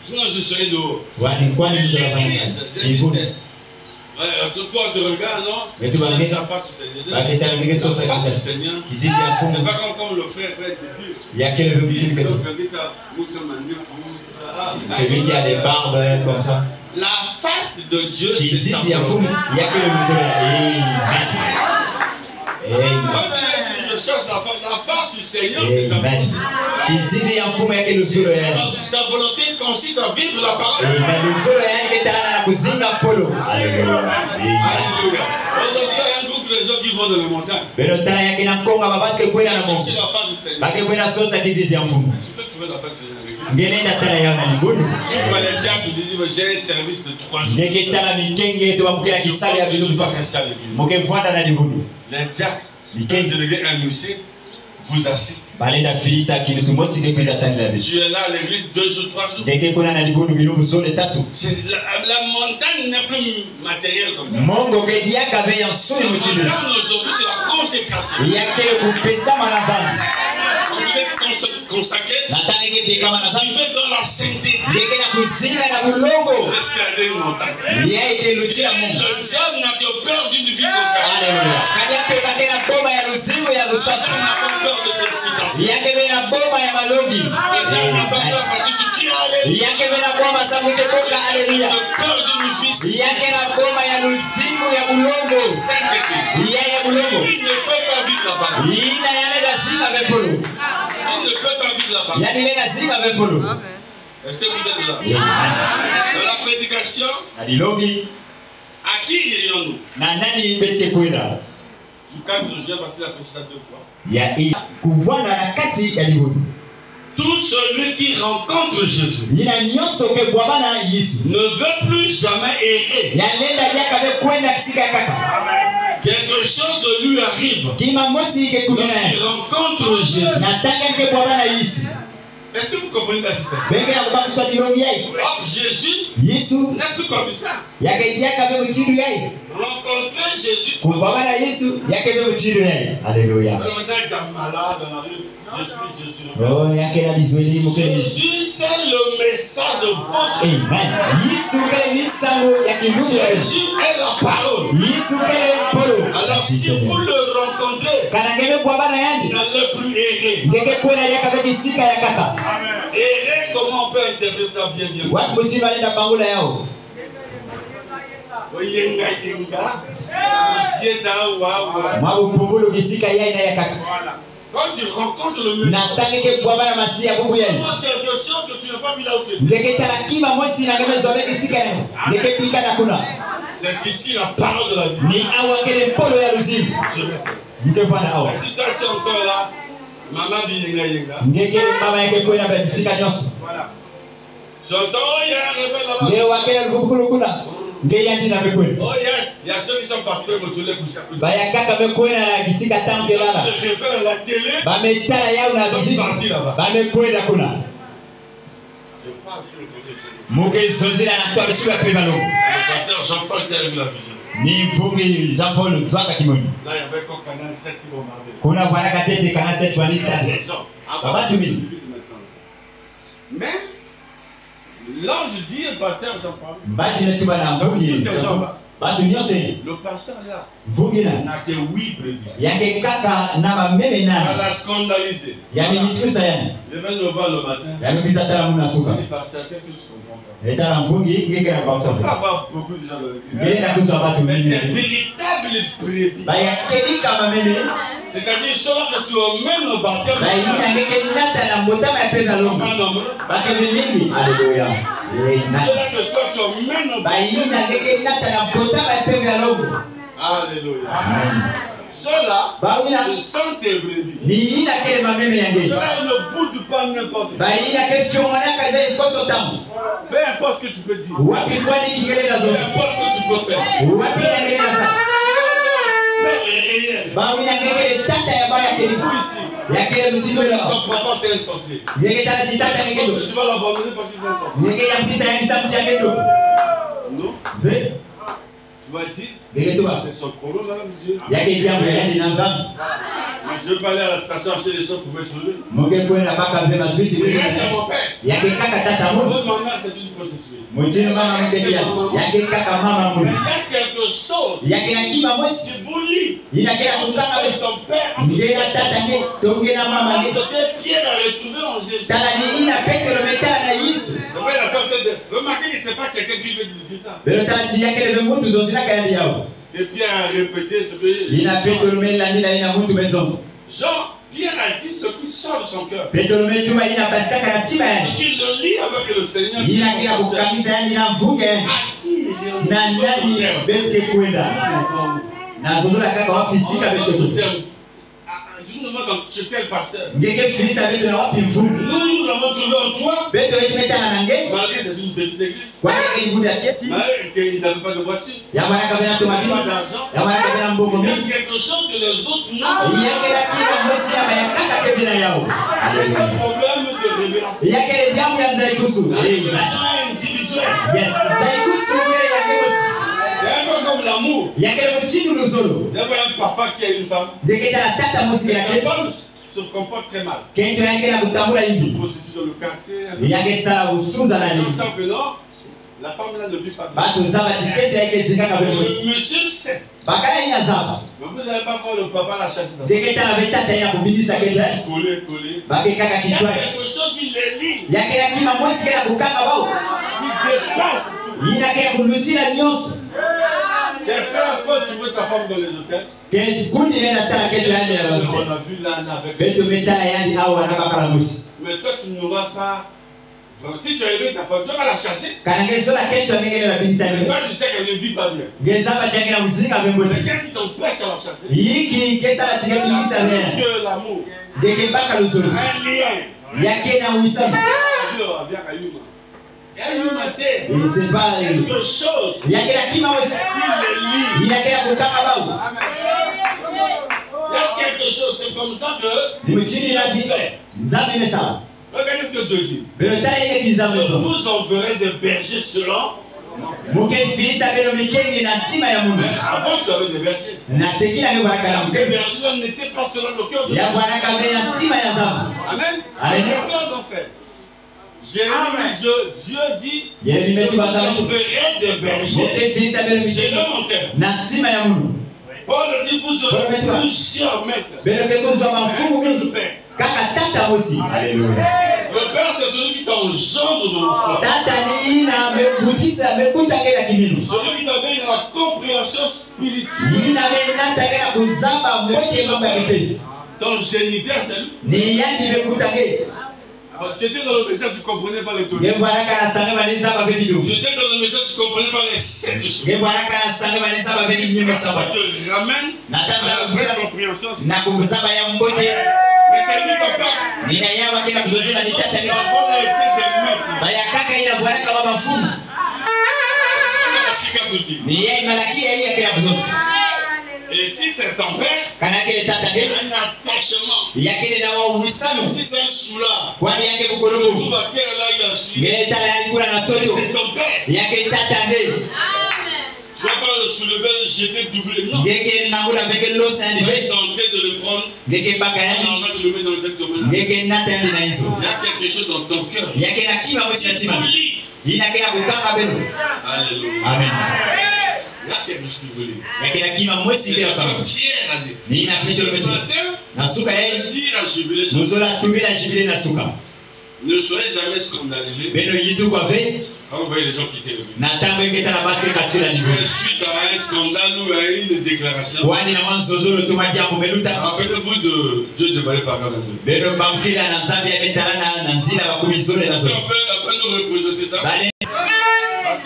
Sinon je serai dehors. Toi tu regardes, non? Mais tu vas mettre ta part du Seigneur. C'est pas comme le frère de Dieu. Il y a quel celui qui a des barbes comme ça. La face de Dieu, c'est ça. Il y a que le je cherche la face du Seigneur, c'est sa volonté consiste à vivre la parole. Alléluia. Aujourd'hui, il y a un groupe de gens qui vont dans les montagnes. Tu peux trouver la face du Seigneur. Tu peux trouver la face du Seigneur. Tu vois les diables, ils disent j'ai un service de 3 jours. Les diables, délégué un musée, vous assiste. Tu es là à l'église 2 jours, 3 jours. La montagne n'est plus matérielle comme ça. La montagne aujourd'hui, c'est la consécration. Vous êtes consacré. Vous vivez dans la sainteté. Vous escaladez une montagne. Le diable n'a que peur d'une vie comme ça. Alléluia. Peur de l'excitation. Le diable n'a pas peur parce que tu cries alléluia. Peur d'une vie. Il ne peut pas vivre là-bas. Il ne peut pas vivre là-bas. Est-ce que vous êtes là? Dans la prédication, À qui irions-nous? Na nani bete kwenda? Du cas de Jésus, parce qu'il a fait ça 2 fois. Ya kuvana na kati ya libondo. Tout celui qui rencontre Jésus Nina nyonso ke bwabana Yesu. ne veut plus jamais errer. Ya nenda dia kabe kwenda kisika kaka. Quelque chose de lui arrive. Kima mosi ke Quand kumina. il rencontre Jésus. Na tanga ke bwabana Yesu. Est-ce que vous comprenez la situation? Benge na kubaku swadi longi yai. Or, Jésus Yesu n'est plus comme ça. ya ke dia kabe mutidu yai. Rencontrer Jésus. Kubwabana Yesu ya ke be mutidu yai. Alléluia. On est malade, on arrive. Jésus. Oh ya ke la bizweli mukeli. Jésus, c'est le message de votre. Amen. Yesu ke ni sango ya kindugu. Jésus est la parole. Yesu ke polo. Alors, si vous le rencontrez, Kana ngebe bwabana yandi. n'allez plus errer. Ngeke kwenda ya kabe kisika ya kaka. Errer, comment on peut interpréter ça bien? Watu mchini walenda bangula yao. Yenga. Mabumbulu kisika yai na ya kaka. Quand tu rencontres le Messie, Natangeke bwabana masia bubu yai. quelque chose que tu n'as pas vu là où tu es. Ngeke tarakima mosi na ngebe zobe kisika yai. Ngeke pika na kuna. C'est ici la parole de la vie. Ni awa kele polo ya luzimu. Je vais ça. Ngeke bwana awa. Si toi tu es encore là, maman dit yenga. Ngeke mama yake kwenda ba kisika nyonso. J'entends, il y a un rebelle là-bas. Ngeke wakele bukulu kuna. Ngeke yandi na mekwenda. Oh, il y a ceux qui sont partis au soleil couché. Baya kaka mekwenda na kisika tanke lala. Je révèle la télé. Ba metala yao na visite. Ba mekwenda kuna. Je parle sur le côté de Jésus. Muke zonzela na kwa suka pema lo. Le pasteur Jean-Paul qui a vu la vision. Ni mfungi Jean Paul Zwaka Kimoni. Là, il y avait comme canal 7 qui bombardait. Kuna bwana katete kana setu anita. Les gens. Baba tumini. Mais l'ange dit au pasteur Jean-Paul. Basi netuba na mfungi. Batu nyose. Le pasteur là Mfungi na. n'a que 8 brebis. Yake kaka na mameme Ça na. l'a scandalisé. Yamejitusa yani. Je vais le voir le matin. Yamekisa tala muna suka. Il dit, pasteur, qu'est-ce que tu comprends pas? Eta na mfungi ngeke na On peut pausa. avoir beaucoup de gens dans le Ngeke na kuzo batu mais des mimi. véritables brebis. Baya kedika mameme. C'est-à-dire, selon que tu emmènes au baptême, Baina ngeke nata na motama ya penda longo. pas nombreux. Bakebe mingi. Alléluia. Selon que toi tu emmènes au baptême. Baina ngeke nata na motama ya penda longo. Alléluia. Amen. Ceux-là, Bawina ce sont tes brebis. ni ina kele mameme yange. Ceux-là, ils ne boudent pas n'importe quoi. Baina ke fiona kaje koso tamu. Peu importe ce que tu peux dire. Wapi kwani kigele Peu nazo. importe ce que tu peux faire. Wapi na ngele nazo. C'est réel. Bawina ngeke tata ya baya kele. Vous ici. Yakele mtindo ya. Ton papa c'est un sorcier. Ngeke tata zitata ngeke. Tu vas l'abandonner parce qu'il est un sorcier. Ngeke ya mpisa ya nisa mchake ndo. Non. Ve. Tu vas dire, Ngeke tuba. c'est son problème, madame Dieu. Yake jambo ya ndi nanzamu. Mais je vais pas aller à la station acheter des choses pour mettre sur lui. Moke kwenda baka vema switi. Il reste à mon père. Yake kaka tata mo. Votre maman, c'est une prostituée. Mutino mama mtekia. Yake kaka mama mo. Mais il y a quelque chose Yake na kima mosi. qui vous lie. Inakela kukaka we. Avec ton père. Ngena tata nge. Tongena mama nge. C'était Pierre à retrouver en Jésus. Tala ni ina Petro metala na Yesu. Remarquez que ce n'est pas quelqu'un qui veut dire ça. Pero tanti yake le mutu zozila kayandi yao. Et Pierre a répété ce que Ina Petro mela nina ina mutu mezo. Jean, Pierre a dit ce qui sort de son cœur. Petro metu ba ina pasaka na tiba Ce yani. qui le lie avec le Seigneur. Ina kila kukamisa yani na mbuge. À qui Na nani bete kwenda. Na zozola kaka wapi sika bete kwenda. Tu nous vois chez quel pasteur? Ngeke filisa bete na wapi mfumu. Nous l'avons trouvé en toi. Bete wetu metana na nge. Malgré que c'est une petite église. Kwa yake ni buda kieti. Mais qu'il n'avait pas de voiture. Ya mwana kabena Il tomati. n'avait pas d'argent. Ya mwana kabena mbongo Il y a mingi. quelque chose que les autres n'ont. Yake la kila mosi ya ya kaka kebina yao. C'est un problème de révélation. Yake le jambo ya ndai kusu. La révélation est individuelle. Yes. Ndai kusu ya yake. C'est un peu comme l'amour. Yake le mutinu luzolo. Il y avait un papa qui a une femme. Ndeketa la tata mosi La yake. femme se comporte très mal. Kento yake la kutambula hivi. Prostituée dans le quartier. Yake sala usunza na Comme nini. ça que non, la femme là ne vit pas bien. Batu zaba tikete yake zikaka bebo. Le monsieur sait. Bakaya ina zaba. Mais vous n'avez pas voir le papa la chasse. Ndeketa la betata ina kubindisa kete. Collé. Bake kaka Il y a kitwa. quelque chose qui les lie. Yake la kima mosi kela kukanga bao. Qui dépasse tout. Ina kaya kulutila nyonso. Tes frères peuvent trouver ta femme dans les hôtels. Kundi nena tala kete yani ya On bazite. a vu là avec. Beto metala yani au anabakala musi. Mais toi tu n'auras pas Si tu as aimé ta femme, tu vas la chasser. Toi, tu sais qu'elle ne vit pas bien. Quelqu'un qui t'empêche à la chasser. Que l'amour. Un lien. C'est pas quelque chose. Il y a quelque chose, c'est comme ça que regardez ce que Dieu dit. Vous enverrez des bergers selon. Mais avant tu avais des bergers. Ces bergers n'étaient pas selon le cœur de Dieu. Amen. Dieu dit, vous enverrez des bergers selon mon cœur. Paul dit, vous aurez plusieurs maîtres. Alléluia. Le Père, c'est celui qui t'engendre de l'enfant. Celui qui t'avait la compréhension spirituelle. Ton géniteur, c'est lui. Tu étais dans le message, tu ne comprenais pas les tonneaux. Tu étais dans le message, tu ne comprenais pas les 7 choses. Ça te ramène à la vraie compréhension. Mais c'est lui ton père. Et si c'est ton père, un attachement. Si c'est un soulard, tout va terre là, il a suivi. C'est ton père. Tu vas pas le soulever, le jeter, doubler. Non. Tu vas tenter de le prendre. Tu le mets dans le tête de main. Il y a quelque chose dans ton cœur. Alléluia. Amen. Il y a quelque chose qui veut lire. Pierre a dit. Ne soyez jamais scandalisés. Quand vous voyez les gens quitter le but. Suite à un scandale ou à une déclaration. Rappelez-vous de Dieu dévoilé par Dieu. On peut nous représenter ça. Parce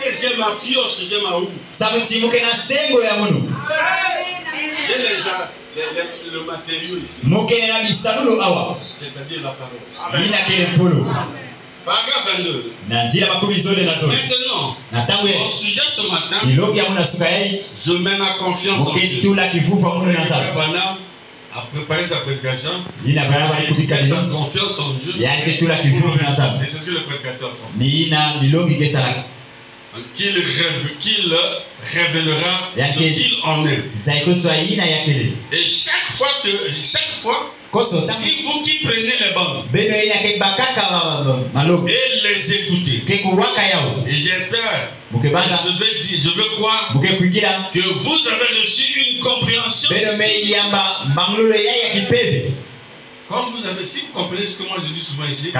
que j'ai ma pioche, j'ai ma houe. J'ai le matériau ici. C'est-à-dire la parole. Paragraphe 22. Maintenant, mon sujet ce matin, je mets ma confiance en Dieu. A préparé sa prédication, il a sa confiance en Dieu. Et c'est ce que le prédicateur fait. Qu'il révélera ce qu'il en est. Et chaque fois, si vous qui prenez les bandes et les écoutez, et j'espère, je veux croire que vous avez reçu une compréhension. Comme vous avez, si vous comprenez ce que moi je dis souvent ici, vous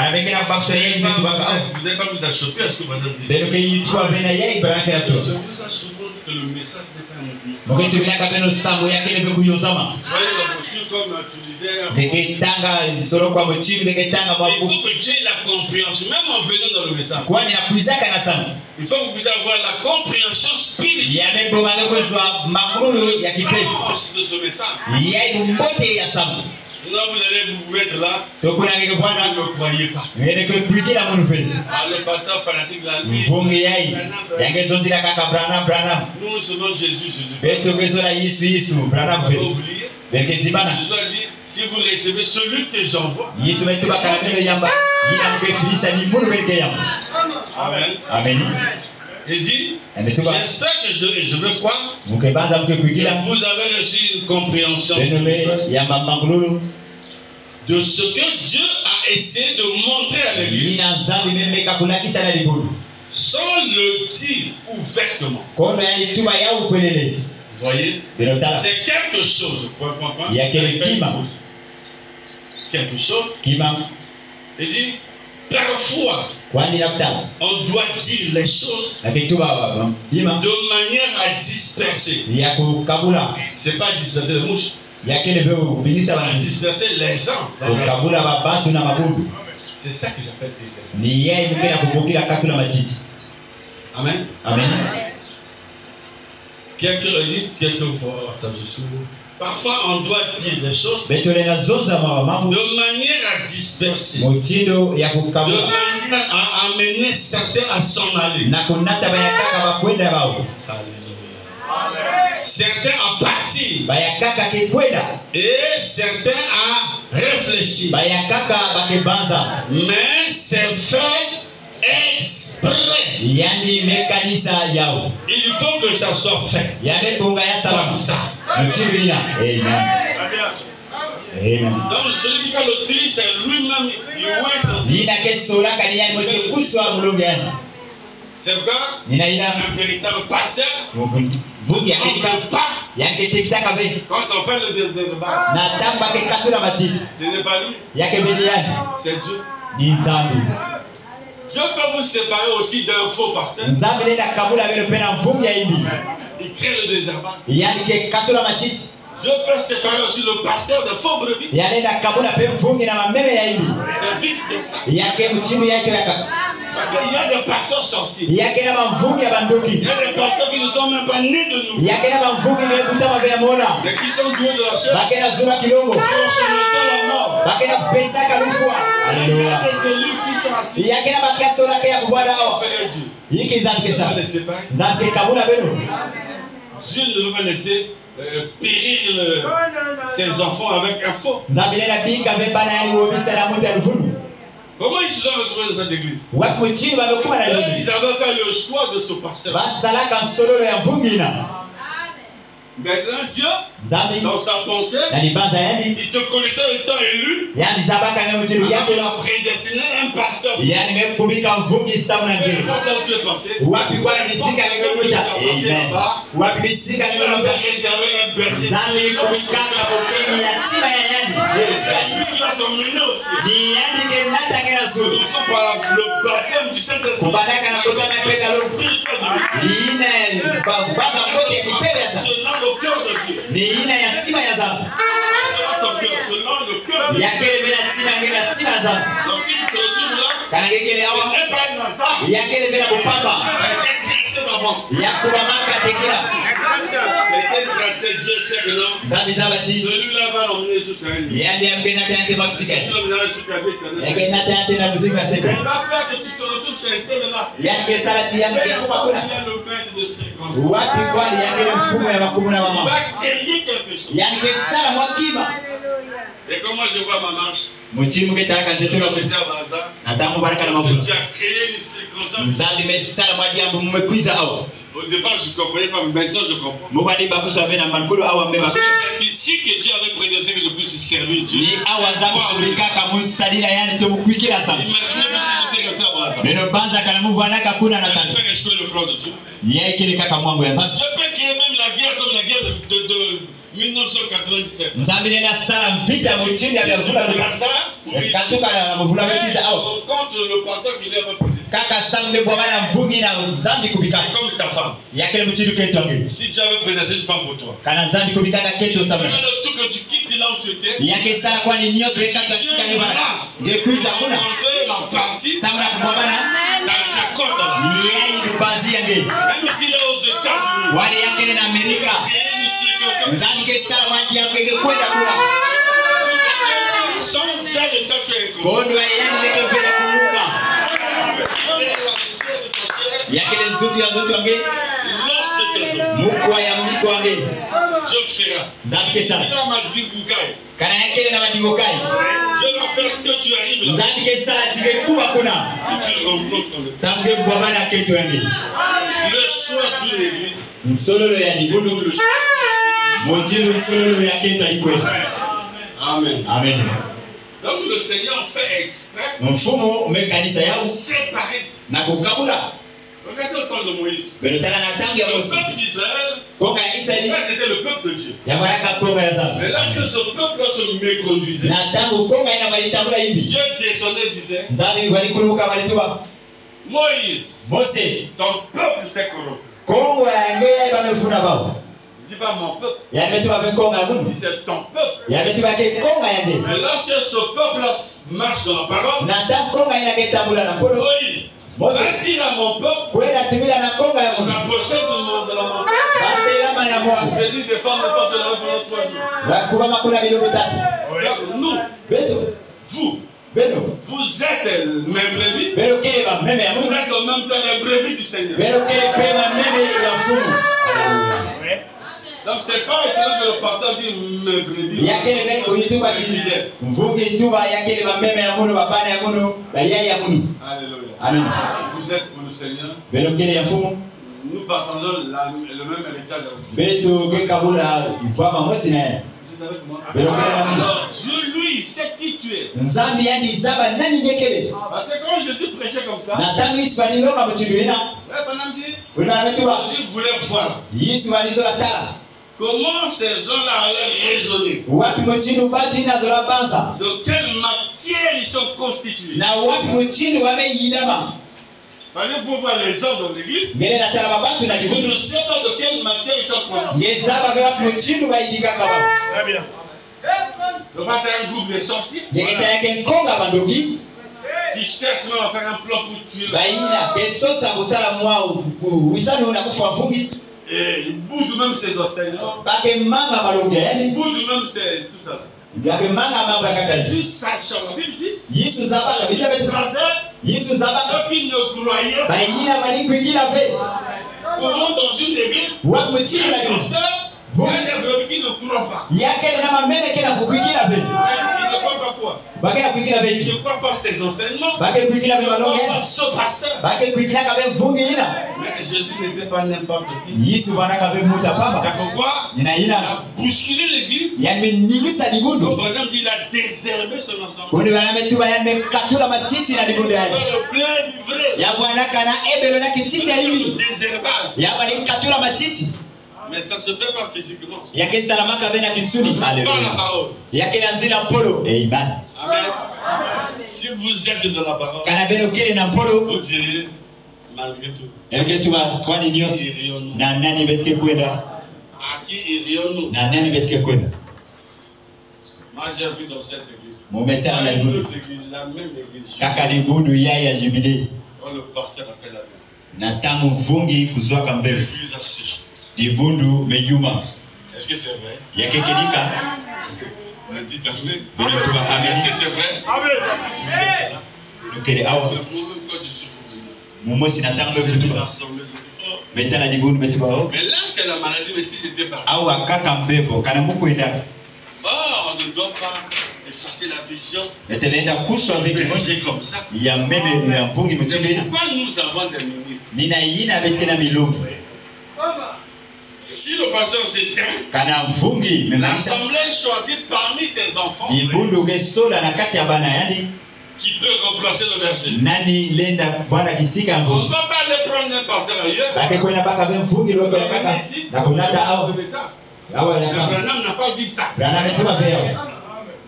n'avez pas vous achoper à ce que madame dit. Je vous assure que le message n'est pas un mouvement. Voyez la brochure comme tu disais. Il faut que Dieu ait la compréhension, même en venant dans le message. Il faut que vous puissiez avoir la compréhension spirituelle de ce message. Sinon vous pouvez être là, vous ne me croyez pas. Le pasteur fanatique là, nous recevons Jésus. Jésus a oublié. Jésus a dit, si vous recevez celui que j'envoie. Amen. Il dit, j'espère que je veux croire que vous avez reçu une compréhension de ce que Dieu a essayé de montrer à l'Église sans le dire ouvertement. Vous voyez, c'est quelque chose. Il y a quelque chose. Il dit, parfois, on doit dire les choses de manière à disperser. C'est pas disperser les mouches. À disperser les gens. C'est ça que j'appelle désert. Ni yeye mkena kupokea katula matiti. Amen. Amen. Quelques fois, attends, je suis. Parfois, on doit dire des choses de manière à disperser, de manière à amener certains à s'en aller. Certains à partir et certains à réfléchir. Mais c'est fait exprès. Il faut que ça soit fait comme ça. Amen. Donc celui qui fait le tri, c'est lui-même. C'est pourquoi un véritable pasteur, quand on fait le désherbage, ce n'est pas lui, c'est Dieu. Je peux vous séparer aussi d'un faux pasteur. Il crée le désherbage. Je peux séparer aussi le pasteur de faux brebis. C'est vice de ça. Il y a des pasteurs sorciers. Il y a des pasteurs qui ne sont même pas nés de nous. Mais qui sont doués de la chair. Qui ont soumetté la mort. Il y a des élus qui sont assis. Il y a des Dieu ne veut pas laisser périr ses enfants avec un faux. Comment ils se sont retrouvés dans cette église? Ils avaient fait le choix de ce pasteur. Maintenant, Dieu, dans sa pensée, il te connaissait étant élu. Il a prédestiné un pasteur. Tu es passé. Le baptême du Saint-Esprit. Le cœur de Dieu. Ton cœur, selon le cœur de Dieu. Donc si tu te retrouves là, ce n'est pas un hasard. Ça a été tracé d'avance. Ça a été tracé, Dieu sait que non. Celui-là va l'emmener jusqu'à une. Il va faire que tu te retrouves sur un tel là. Il y a le maître de séquence. Il va créer quelque chose. Et comment je vois ma marche? Dieu a créé une circonstance. Au départ, je ne comprenais pas, mais maintenant je comprends. C'est ici que Dieu avait prédestiné que je puisse servir Dieu. Imaginez si j'étais resté à Brazzaville. Je peux échouer le plan de Dieu. Je peux créer même la guerre comme la guerre de 1997. On rencontre le pasteur qui lève un peu. Comme ta femme. Si tu avais prédestiné une femme pour toi, le tout que tu quittes là où tu étais, tu viens rencontrer la partie, ta côte là. Même si là aux États-Unis, sans elle, toi tu es inconnu. Je ferai. Je vais faire que tu arrives là. Et tu rencontres le choix d'une église. Amen. Amen. Donc le Seigneur fait exprès séparer. Regardez le temps de Moïse. Le peuple d'Israël était le peuple de Dieu. Mais là que ce peuple se méconduisait, Dieu descendait et disait, Moïse, ton peuple s'est corrompu. dis pas mon peuple. Dis c'est ton peuple. Mais lorsque ce peuple marche dans la parole, Moïse va dire à mon peuple, s'approcher de la montagne. Je dis des femmes ne pas se lever pendant 3 jours. Donc nous, vous êtes mes brebis. Vous êtes en même temps les brebis du Seigneur. Donc c'est pas étonnant que le pasteur dit mes brebis. Alléluia. Amen. Vous êtes pour le Seigneur. Nous partageons le même héritage avec vous. Vous êtes avec moi. Alors Dieu lui il sait qui tu es. Parce que quand Jésus prêchait comme ça, Jésus voulait voir comment ces gens-là allaient raisonner. De quelle matière ils sont constitués. Parce que pour voir les gens dans l'église, vous ne savez pas de quelle matière ils sont constitués. Très bien. Donc c'est un groupe de sorciers qui cherchent même à faire un plan pour tuer. Et ils boudent même ses enseignements. Ils boudent même tout ça. Jésus sachant, la Bible dit, ceux qui ne croyaient pas, comment dans une église, il y a des brebis qui ne croient pas. Ils ne croient pas quoi? Ils ne croient pas ses enseignements. Ils ne croient pas ce pasteur. Mais Jésus n'était pas n'importe qui. C'est pourquoi il a bousculé l'église. Donc bonhomme dit il a désherbé son ensemble. Le plein du vrai. Désherbage. Mais ça ne se fait pas physiquement. Par la parole. Amen. Si vous êtes dans la parole, vous direz malgré tout. À qui irions-nous? Moi j'ai vu dans cette église. La même église. Quand le pasteur a fait la visite. Dibundu mejuma. Est-ce que c'est vrai? Ya kekelika. On dit amen. Est-ce que c'est vrai? Amen. Nukele awa. Moi-même quand je suis revenu. Mumo sinatanga befutuba. Metana dibundu metuba o. Mais là c'est la maladie mais si j'étais pas. Awa kaka mbevo kana mukwenda. Oh, on ne doit pas effacer la vision. Metelenda kuswa avec comme ça. Ya meme ya mpungi mutibena. Pourquoi nous avons des ministres? Nina yina betkena milungu. Si le pasteur s'éteint, l'assemblée choisit parmi ses enfants qui peut remplacer le berger. On ne va pas les prendre n'importe ailleurs. Le Branham n'a pas dit ça.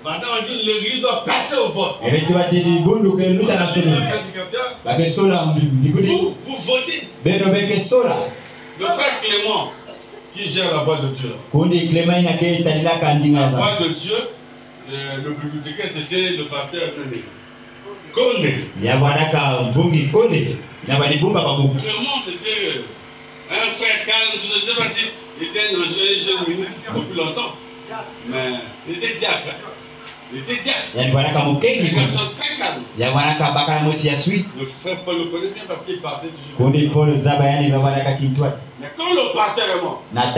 Maintenant on dit l'église doit passer au vote. Vous votez. Le frère Clément qui gère la voix de Dieu. La voix de Dieu, le bibliothécaire c'était le pasteur Néné. Kone. Clément c'était un frère calme, je ne sais pas si il était un jeune ministre depuis longtemps, mais il était diacre. Il était diacre. Un garçon très calme. Le frère Paul le connaît bien parce qu'il partait toujours. Mais quand le pasteur est mort, on a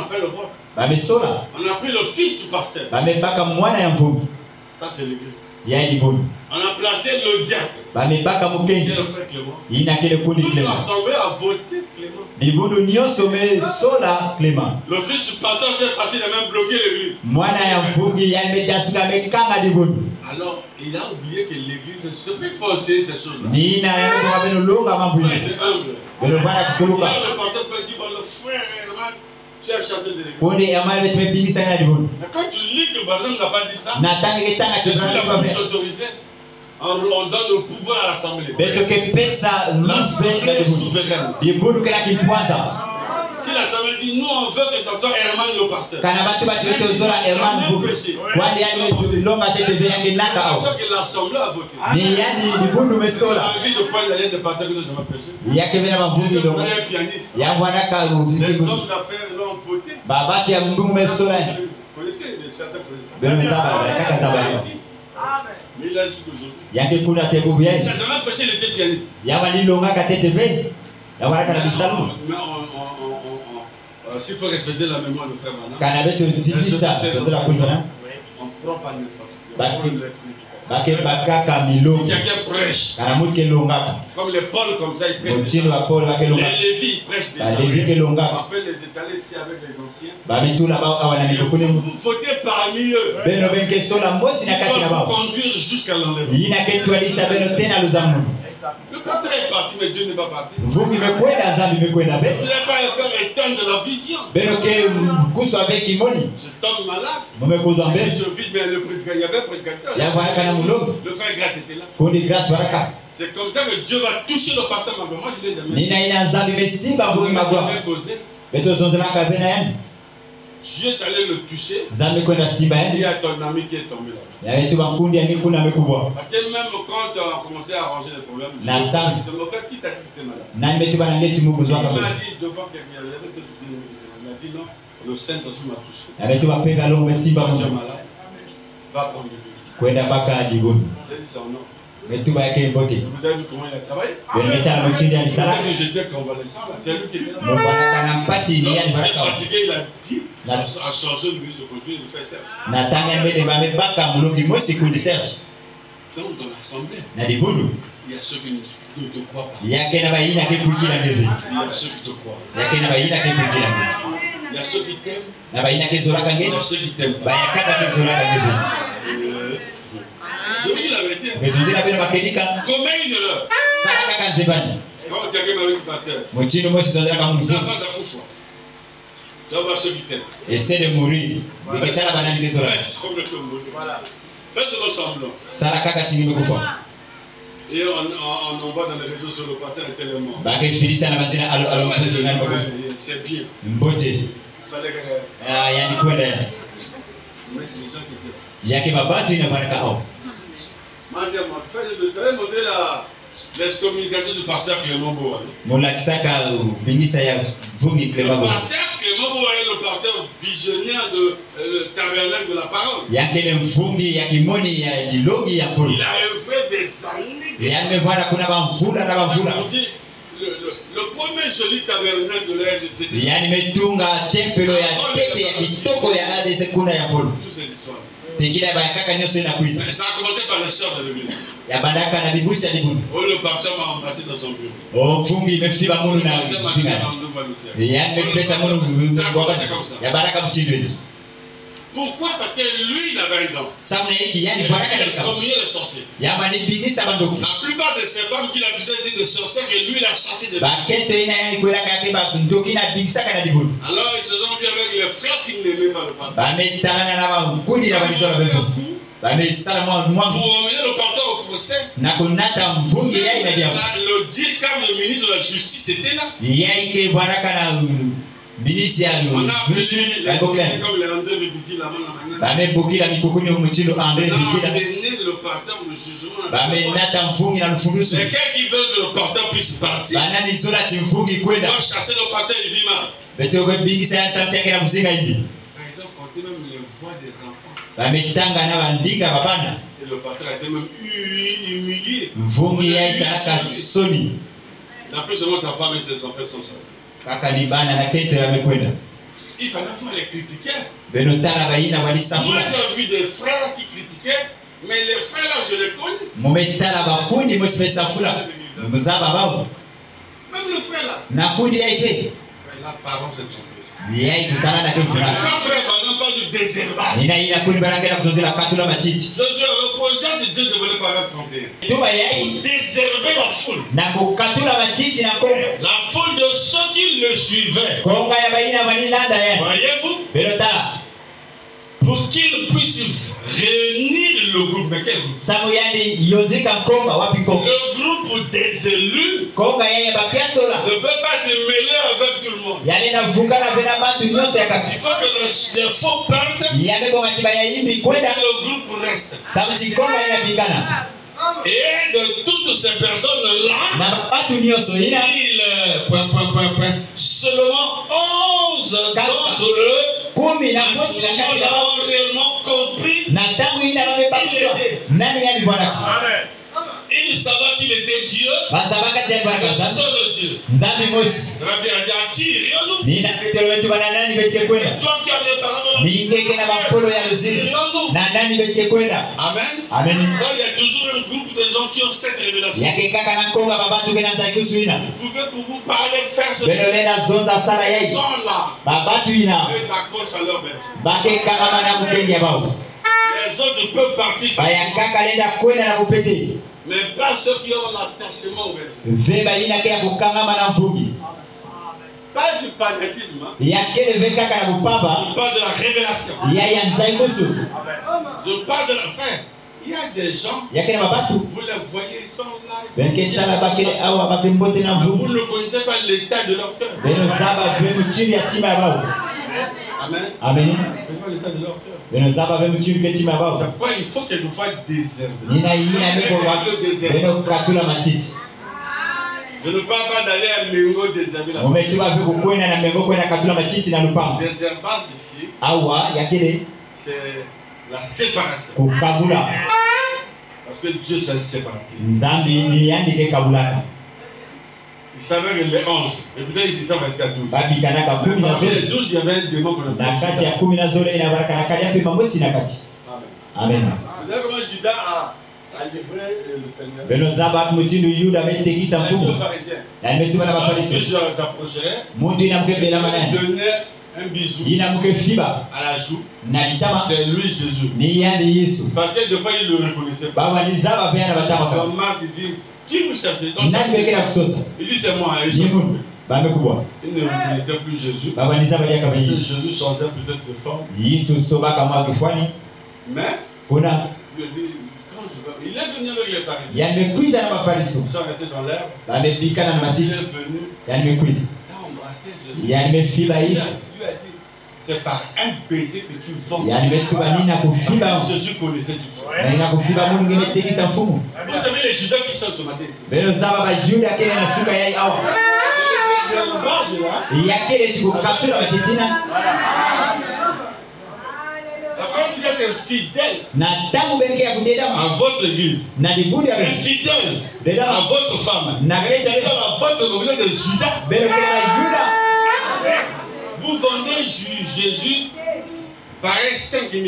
fait le vote. On a pris le fils du pasteur. Ça c'est l'église. On a placé le diacre. Et le frère Clément. Toute l'assemblée a voté Clément. Le fils du pasteur était facile de même bloquer l'église. Alors, il a oublié que l'église ne se fait pas essayer ces choses-là. Il était humble. Le pasteur peut dire, le frère, tu as chassé de l'église. Mais quand tu lis que Branham n'a pas dit ça, c'est plus la police autorisée. On donne le pouvoir à l'assemblée. L'assemblée est souveraine. Si l'Assemblée dit, nous on veut que ça soit Herman le pasteur. Kana batu batu zola Herman vugi. Kwani yani longa TTV yangi naka au. Que l'Assemblée a voté. Ni yani ni bundu mesola. Envie de prendre la lettre de pasteur que nous avons prêché. Yake vena mabungi longa. Ya bwana ka les hommes d'affaires l'ont voté. Baba kia mbungu mesola. Vous connaissez, certains connaissent. Beno mzaba kaka zaba. Mais il a jusqu'à aujourd'hui. Yake kuna tebu bien. Il n'a jamais prêché, il était pianiste. Yaba ni longa ka TTV. Ya bwana kana bisalu. S'il faut respecter la mémoire de frère Manan. Kana beto zikisa ndola kulwana. On prend pas n'importe qui. Bake bakaka milo. Si quelqu'un prêche. Kana muke longa. Comme les Paul comme ça ils prêchent. Mochino wa Paul bake longa. Les Lévi prêchent déjà. Ba Lévi ke longa. On appelle les étalés ici avec les anciens. Ba mitula ba awana mikukune. Vous votez parmi eux. Beno benke sola mbosi na kati na ba. Conduire jusqu'à l'enlèvement. Yina ke twalisa beno tena luzamu. Le pasteur est parti, mais Dieu n'est pas parti. Vumbi mekwenda zambi mekwenda be. Il n'a pas encore éteindre la vision. Beno ke kuso avec imoni. Je tombe malade. Mumekuzwa mbe. Je vis, mais le prédicateur, il y avait un prédicateur. Ya baraka na mulongo. Le frère Grâce était là. Kundi grâce baraka. C'est comme ça que Dieu va toucher le pasteur Magua. Moi, je l'ai jamais. Nina ina zambi mesimba vumbi magwa. Causé. Beto zonzelaka bena yan. Dieu est allé le toucher. Zambi kwenda simba Il y yan. a ton ami qui est tombé là. Ya betu bankundi yangi kuna mekubwa. Parce que même quand on a commencé à arranger les problèmes, je Nathan. me fais qui t'a dit que t'es malade. Nani betu banangeti Il muguzwa m'a kabla. dit devant quelqu'un, il m'a dit non, le Saint-Esprit m'a touché. Ya betu bapega longo mesimba Quand tu es mungu. malade, va prendre le médicament. Kwenda baka digoni. J'ai dit son nom. Betu bayake mbote. Vous avez vu comment il a travaillé? Beno metala mochindi ya misala. Que j'étais convalescent, là, c'est lui qui était là. Mubwana kana mpasi ni Donc, yani il s'est baraka. fatigué, il a dit à changer de ministre de conduire, de faire ça. Natanga mbele bamebaka mulungi mosi kundi Serge. Donc, dans l'assemblée, Na dibundu. il y a ceux qui ne te croient pas. Yake na bayina ke kuikila ngebe. Il y a ceux qui te croient. Yake na bayina ke kuikila ngebe. Il y a ceux qui t'aiment. Na bayina ke zolaka Il y ngebe. a ceux qui t'aiment pas. Bayakata ke zolaka ngebe. Je vous dis la vérité. Kezuzila beno bakedika. Combien une heure? Sala kaka nzebani. Quand quelqu'un m'a dit pasteur, Mochino mosi zonzelaka mundu. ça va d'accouchement. Tu vas voir ceux qui t'aiment. Essaie de mourir. Beketala banani ke zolaka. Faites comme le tout le monde. Voilà. Faites-le semblant. Sala kaka chini mekufa. Et on envoie dans les réseaux sur le pasteur est tellement. Bake filisa na banzina alo alo kundi ngani mekufa. C'est bien. Mbote. Il fallait que. Ah yani kwenda ya. Mais c'est les gens qui t'aiment. Yake babatu ina baraka au. Moi, je vais montrer l'excommunication du pasteur Clément Boa. Mulakisaka bingisa ya vungi Le Clément. pasteur Clément Boa est le pasteur visionnaire de le tabernacle de la parole. Yake le mfungi ya kimoni ya dilongi ya polo. Il a œuvré des années. Yamevana kuna bamvula na bamvula. On dit, le premier joli tabernacle de l'ère de c'était Yani metunga tempelo ya tete ya kitoko ya ADC kuna ya polo. toutes ces histoires. Tekila ba kaka nyoso na kuiza. Ça a commencé par les sœurs de l'église. Ya bandaka na bibusi ya dibundu. Oh, le pasteur m'a embrassé dans son bureau. O mfungi mefiba munu na Le pasteur m'a dit pinga. rendez-vous à l'hôtel. Yani mepesa munu Ça a commencé comme ça. ya baraka mchindwe. Pourquoi? Parce que lui, il avait un don. Samna hiki yani Il baraka a na kama. communié les sorciers. Ya mani bingisa bandoki. La plupart de ces femmes qu'il accusait étaient des sorcières et lui, il a chassé des Ba kete ina yani kwela kake ba ndoki na bingisa kana dibundu. Alors, ils se sont vus avec les frères qui n'aimaient pas le pasteur. Ba metana na ba kundi na balizo na bembo. Ba mesala mwa Pour mwa emmener le pasteur au procès, na kunata mfungi ya ina dia. le dire comme le ministre de la Justice était là. Ya ike baraka na ministre ya On a appelé la les kokla. comme les André Bibiti là-bas dans la Ba me bokila mikukuni mchindo André On a Bikila. amené le pasteur au jugement. Ba me nata mfungi na mfundusu. Mais quelqu'un qui veut que le pasteur puisse partir, Ba nani zola timfungi kwenda. doit chasser le pasteur, il vit mal. Beto ko bingisa ya tamchake na mzinga hivi. Ils ont compté même les voix des enfants. Ba metanga na bandinga babana. Et le pasteur a été même humilié. Mfungi ya itaka soni. Après seulement sa femme et ses enfants sont sortis. Kaka libana na kete yamekwenda. Il fallait voir les critiquer. Beno tala baina wali Moi, safula. j'ai vu des frères qui critiquaient, mais les frères là, je les connais. Mumetala bakundi mwe safula. Muzaba babu. Même le frère là. Na kundi ya ipe. Mais la parole s'est trompée. Ya ikutana na kemsana. Quand frère, par exemple, parle du désherbage. Nina ina kundi barangera kuzozela katula matiti. Je suis reprochant de Dieu de voler paragraphe 31. Tuba yai Désherber la foule. na kukatula matiti na kongo. La foule de ceux qui le suivaient. Konga ya baina banilanda ya. Voyez-vous? Beno tala. Pour qu'ils puissent réunir le groupe, mais quel groupe? Le groupe des élus ne peut pas te mêler avec tout le monde. Il faut que les faux partent et que le groupe reste. Et de toutes ces personnes-là, seulement 11 d'entre eux ont réellement compris. Ils savaient qu'il était Dieu, le seul Dieu. Très bien, à qui irions-nous? Toi qui as les paroles, Amen. Amen. Donc, il y a toujours un groupe de gens qui ont cette révélation. Vous pouvez pour vous parler, faire ce que ils sont là. Ils accrochent à leur berger. Les autres peuvent partir. Mais pas ceux qui ont l'attachement au berger. Pas du fanatisme. Je parle de la révélation. Je parle de la fin. Il y a des gens, vous les voyez, ils sont là. Vous ne connaissez pas l'état de leur cœur. Amen. Amen. L'état de leur cœur. C'est pourquoi il faut qu'elle nous fasse désherber. Je ne parle pas d'aller à Mengo désherber la désherbage ici, c'est la séparation. Parce que Dieu c'est séparatiste. Il savait que les 11, et peut-être ils sont restés à 12. Parce que les 12, il y avait un démon qu'on appelait. Amen. Vous savez comment Judas a livré le Seigneur? Plusieurs s'approchaient, donnaient un bisou à la joue. C'est lui Jésus. Parce que des fois il ne le reconnaissait pas. Comme Marc dit, qui vous cherchez? Il dit c'est moi. Il ne reconnaissait plus Jésus. Jésus changeait peut-être de forme. Mais il a dit, il est venu avec les pharisiens. Ils sont restés dans l'herbe. Il est venu. Il a embrassé Jésus. Lui a dit, c'est par un baiser que tu vends. Jésus connaissait tout ça. Vous savez les Judas qui sont ce matin ici. Quand vous êtes fidèle à votre église, fidèle à votre femme, fidèle à votre vous êtes des Judas. Vous vendez Jésus par 5 000.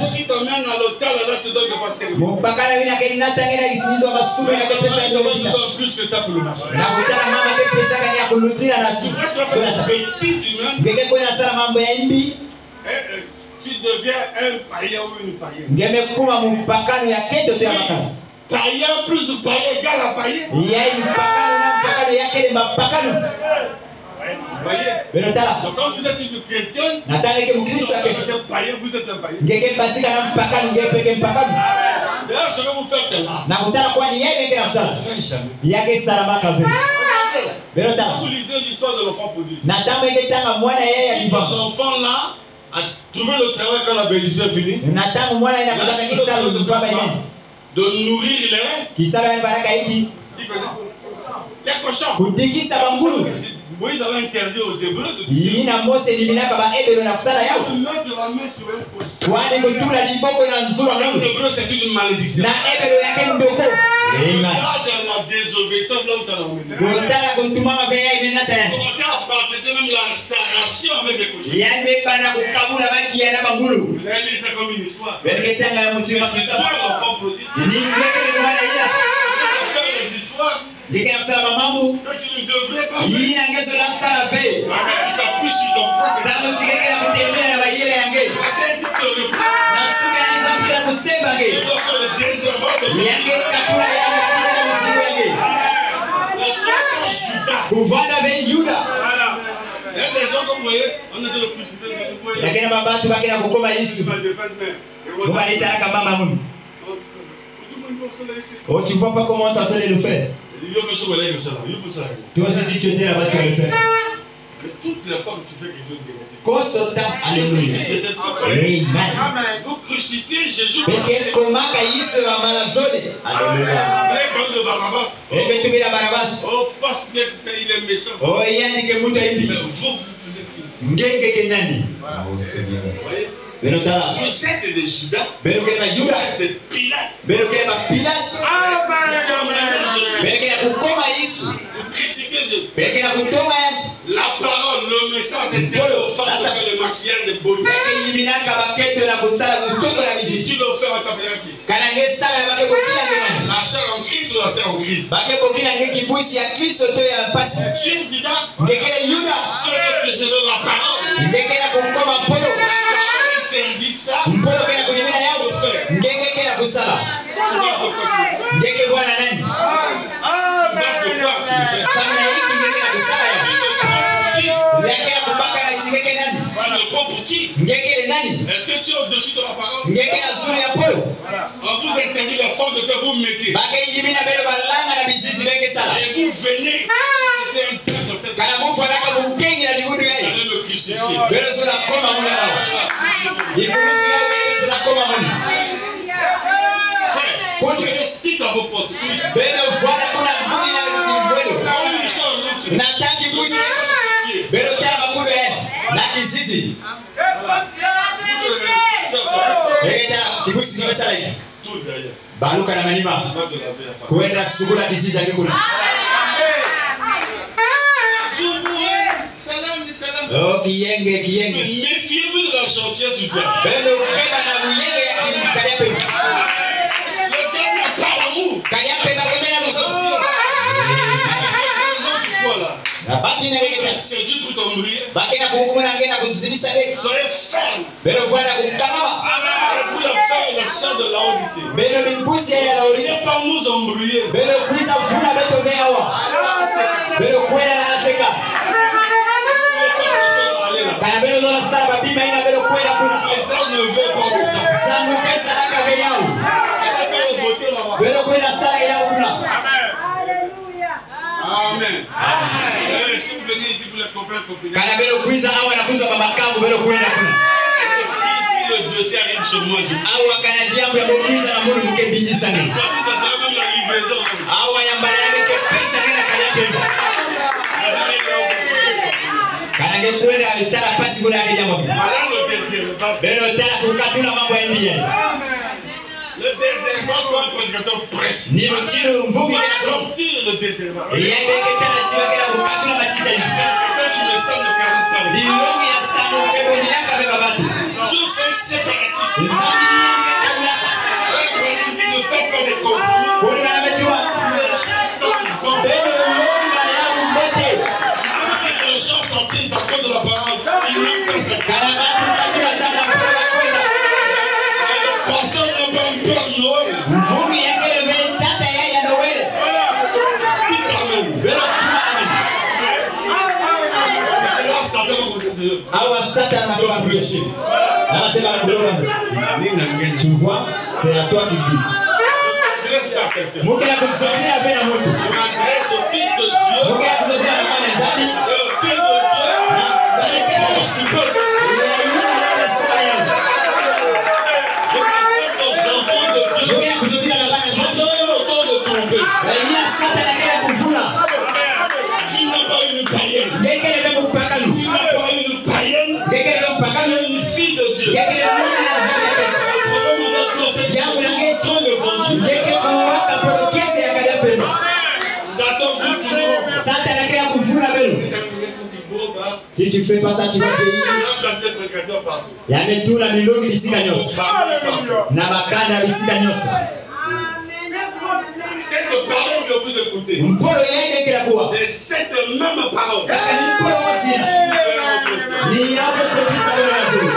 Ceux qui t'emmènent à l'hôtel, là te donnent de fois 5 000. Mais plus que ça pour le marché. Tu deviens un païen ou une païenne. Païen plus païen égale à païen. Vous voyez? Donc quand vous êtes une chrétienne, vous êtes un païen, vous êtes un païen. D'ailleurs, je vais vous faire tel là. Vous lisez l'histoire de l'enfant prodigue. L'enfant là a trouvé le travail quand la bénédiction est finie. De nourrir les cochons. Moïse avait interdit aux Hébreux de mettre la main sur un cochon. Un Hébreu, c'est une malédiction. Regarde la désobéissance là où ça l'a emmené. Commencez à partager même la ration avec les cochons. Vous allez lire ça comme une histoire. C'est toi l'enfant prodigue. Faire les histoires. Que tu ne devrais pas faire. Tu t'appuies sur ton prophète. Il y a des gens, comme vous voyez, on est dans le crucifix. Lakini mabatu bakina kukoma Yesu. Oh, tu vois pas comment t'entends le faire. Toi aussi, si tu étais là-bas, tu vas le faire. Toutes les fois que tu fais quelque chose de négatif. Consultant, alléluia. Amen. Vous crucifiez Jésus. Peke komaka Yesu wa malazole. Alléluia. Et que tu mets la Barabbas. Oh, parce qu'il est méchant. Oh, yani ke mutu aibi. Ngenge ke nani? Oh, Seigneur. Vous êtes des Judas. Beno ke ma Juda. Des Pilates. Beno ke ma Pilate. Beno ke na kukoma Yesu. Vous critiquez Jésus. Beno ke na kutoma yani. La parole, le message est tel offense que le maquillage de beauté. Beke yiminaka baketo na kutsala kutoko na Si biziti. tu le fais, on t'appellera qui? Kanange sala bake bokila ngani. La chair en Christ ou la chair en Christ? Bake bokila nge kibuisi ya Kristo to ya pasi. Tu es Judas. Ngekele Yuda. Ceux qui se donnent la parole. Ngekele kukoma mpolo. Interdit ça. Mpolo kena kunyimina yao. Ngenge kena kusala. Ngeke bwana nani? Tu de quoi tu le fais? Samna hiki ngeke na kusala ya. Ngeke na kubaka na chingeke nani? Tu le prends pour qui? Ngeke nani? Est-ce que tu es au-dessus de la parole? Ngeke na zuri ya polo. On vous interdit la forme que vous mettez. Bake yimina belo balanga na bizizi beke sala. Et vous venez. C'était un train de cette. Kana mufu alaka mukengi na libudu yai. Allez me crucifier. Belo zula koma muna nao. Ikurusi ya belo zula koma muna. Frère, vous restez dans vos portes. Belo voilà kuna mbuni na mbwelo. Comme ils sont en route. Nataki busi. Belo tala makudo yai. Na kizizi. Egeta kibusi kimesala hivi. Tout derrière. Baluka na manima. Pas de la paix. Kuenda sugula kizizi angekuna. Oh, kiyenge. Méfiez-vous de la gentillesse du diable. Belo keba na muyenge ya kariape. Le diable n'a pas l'amour. Kariape ba kemena muso. Na bati na Il legeta. séduit pour t'embrouiller. Bakena kukumuna ngena kutuzibisa le. Soyez ferme. Belo voilà kukanama. Et vous la faites la chair de Laodicée. Belo mimbusi ya lauri. Ne pas nous embrouiller. Belo kuisa funa beto meawa. Belo kwela na aseka. Kana belo zona saba bima ina belo kwela kuna. Les gens ne veulent pas de ça. Sangu kesa laka beyao. Elle a fait le voter là-bas. Belo kwela sala yao kuna. Amen. Si vous venez ici pour les comprendre, comprenez. Kana belo kuisa awa na kuza babakangu belo kwela kuna. Si le dossier arrive chez moi, je Awa kana diambo ya kuisa na mulu mkebiji sana. voici, ça sera même la livraison. Awa ya mbaya yake pesa kana kaya kana ngekwenda itala pasi kuna yake jambo. Voilà le désir. Belo tala kukatula mambo ya mbia. Le désir, parce qu'un prédicateur prêche. Ni mtino mvugi ya Tire le désir. yeye ketala tiwa kila kukatula matita hivi. Prédicateur du message de 40 ans. Dilongi ya samu keboni yaka beba batu. Je suis séparatiste. Nzambi ni kabla. Ne fais pas de compromis. Kuna na metua. Les gens sont comme Belo longa ya mbote. les gens sont pris à cause de la parole. Ils n'ont pas ça. Kana batu katula sana kwa kwenda. Pasteur n'a pas un père Noël. Mvugi yake le tata ya Noel. Dis Amen. Belo tunaamini. Alors, ça veut dire Awa sata na kwa prêcher. Anasema kulola. Tu vois, c'est à toi qui dis. grâce à quelqu'un. Mungu anakusaidia pena mtu. La grâce au Fils de Dieu. Mungu anakusaidia na mwana ndani. Et au Fils de Dieu. Parce qu'il peut. Aux enfants de Dieu. Mungu anakusaidia na mwana ndani. Donne autant de tromper. Wengine sasa na kuvuna. Tu n'as pas une païenne. Ngeke leo mpakano. Tu n'as pas une païenne. Ngeke leo mpakano. Tu es une fille de Dieu. Ngeke leo mwana ngeke kuwaka prokeze ya kadapendo. Satan veut toujours. Sasa anakia kuvuna belo. Si tu fais pas ça, tu vas payer. Yametula milongi bisika nyoso. Na makanda bisika nyoso. Cette parole que vous écoutez, Mpolo yeye kila kuwa. c'est cette même parole. Kaka ni mpolo wasina. Ni hapo kabisa belo yazuri.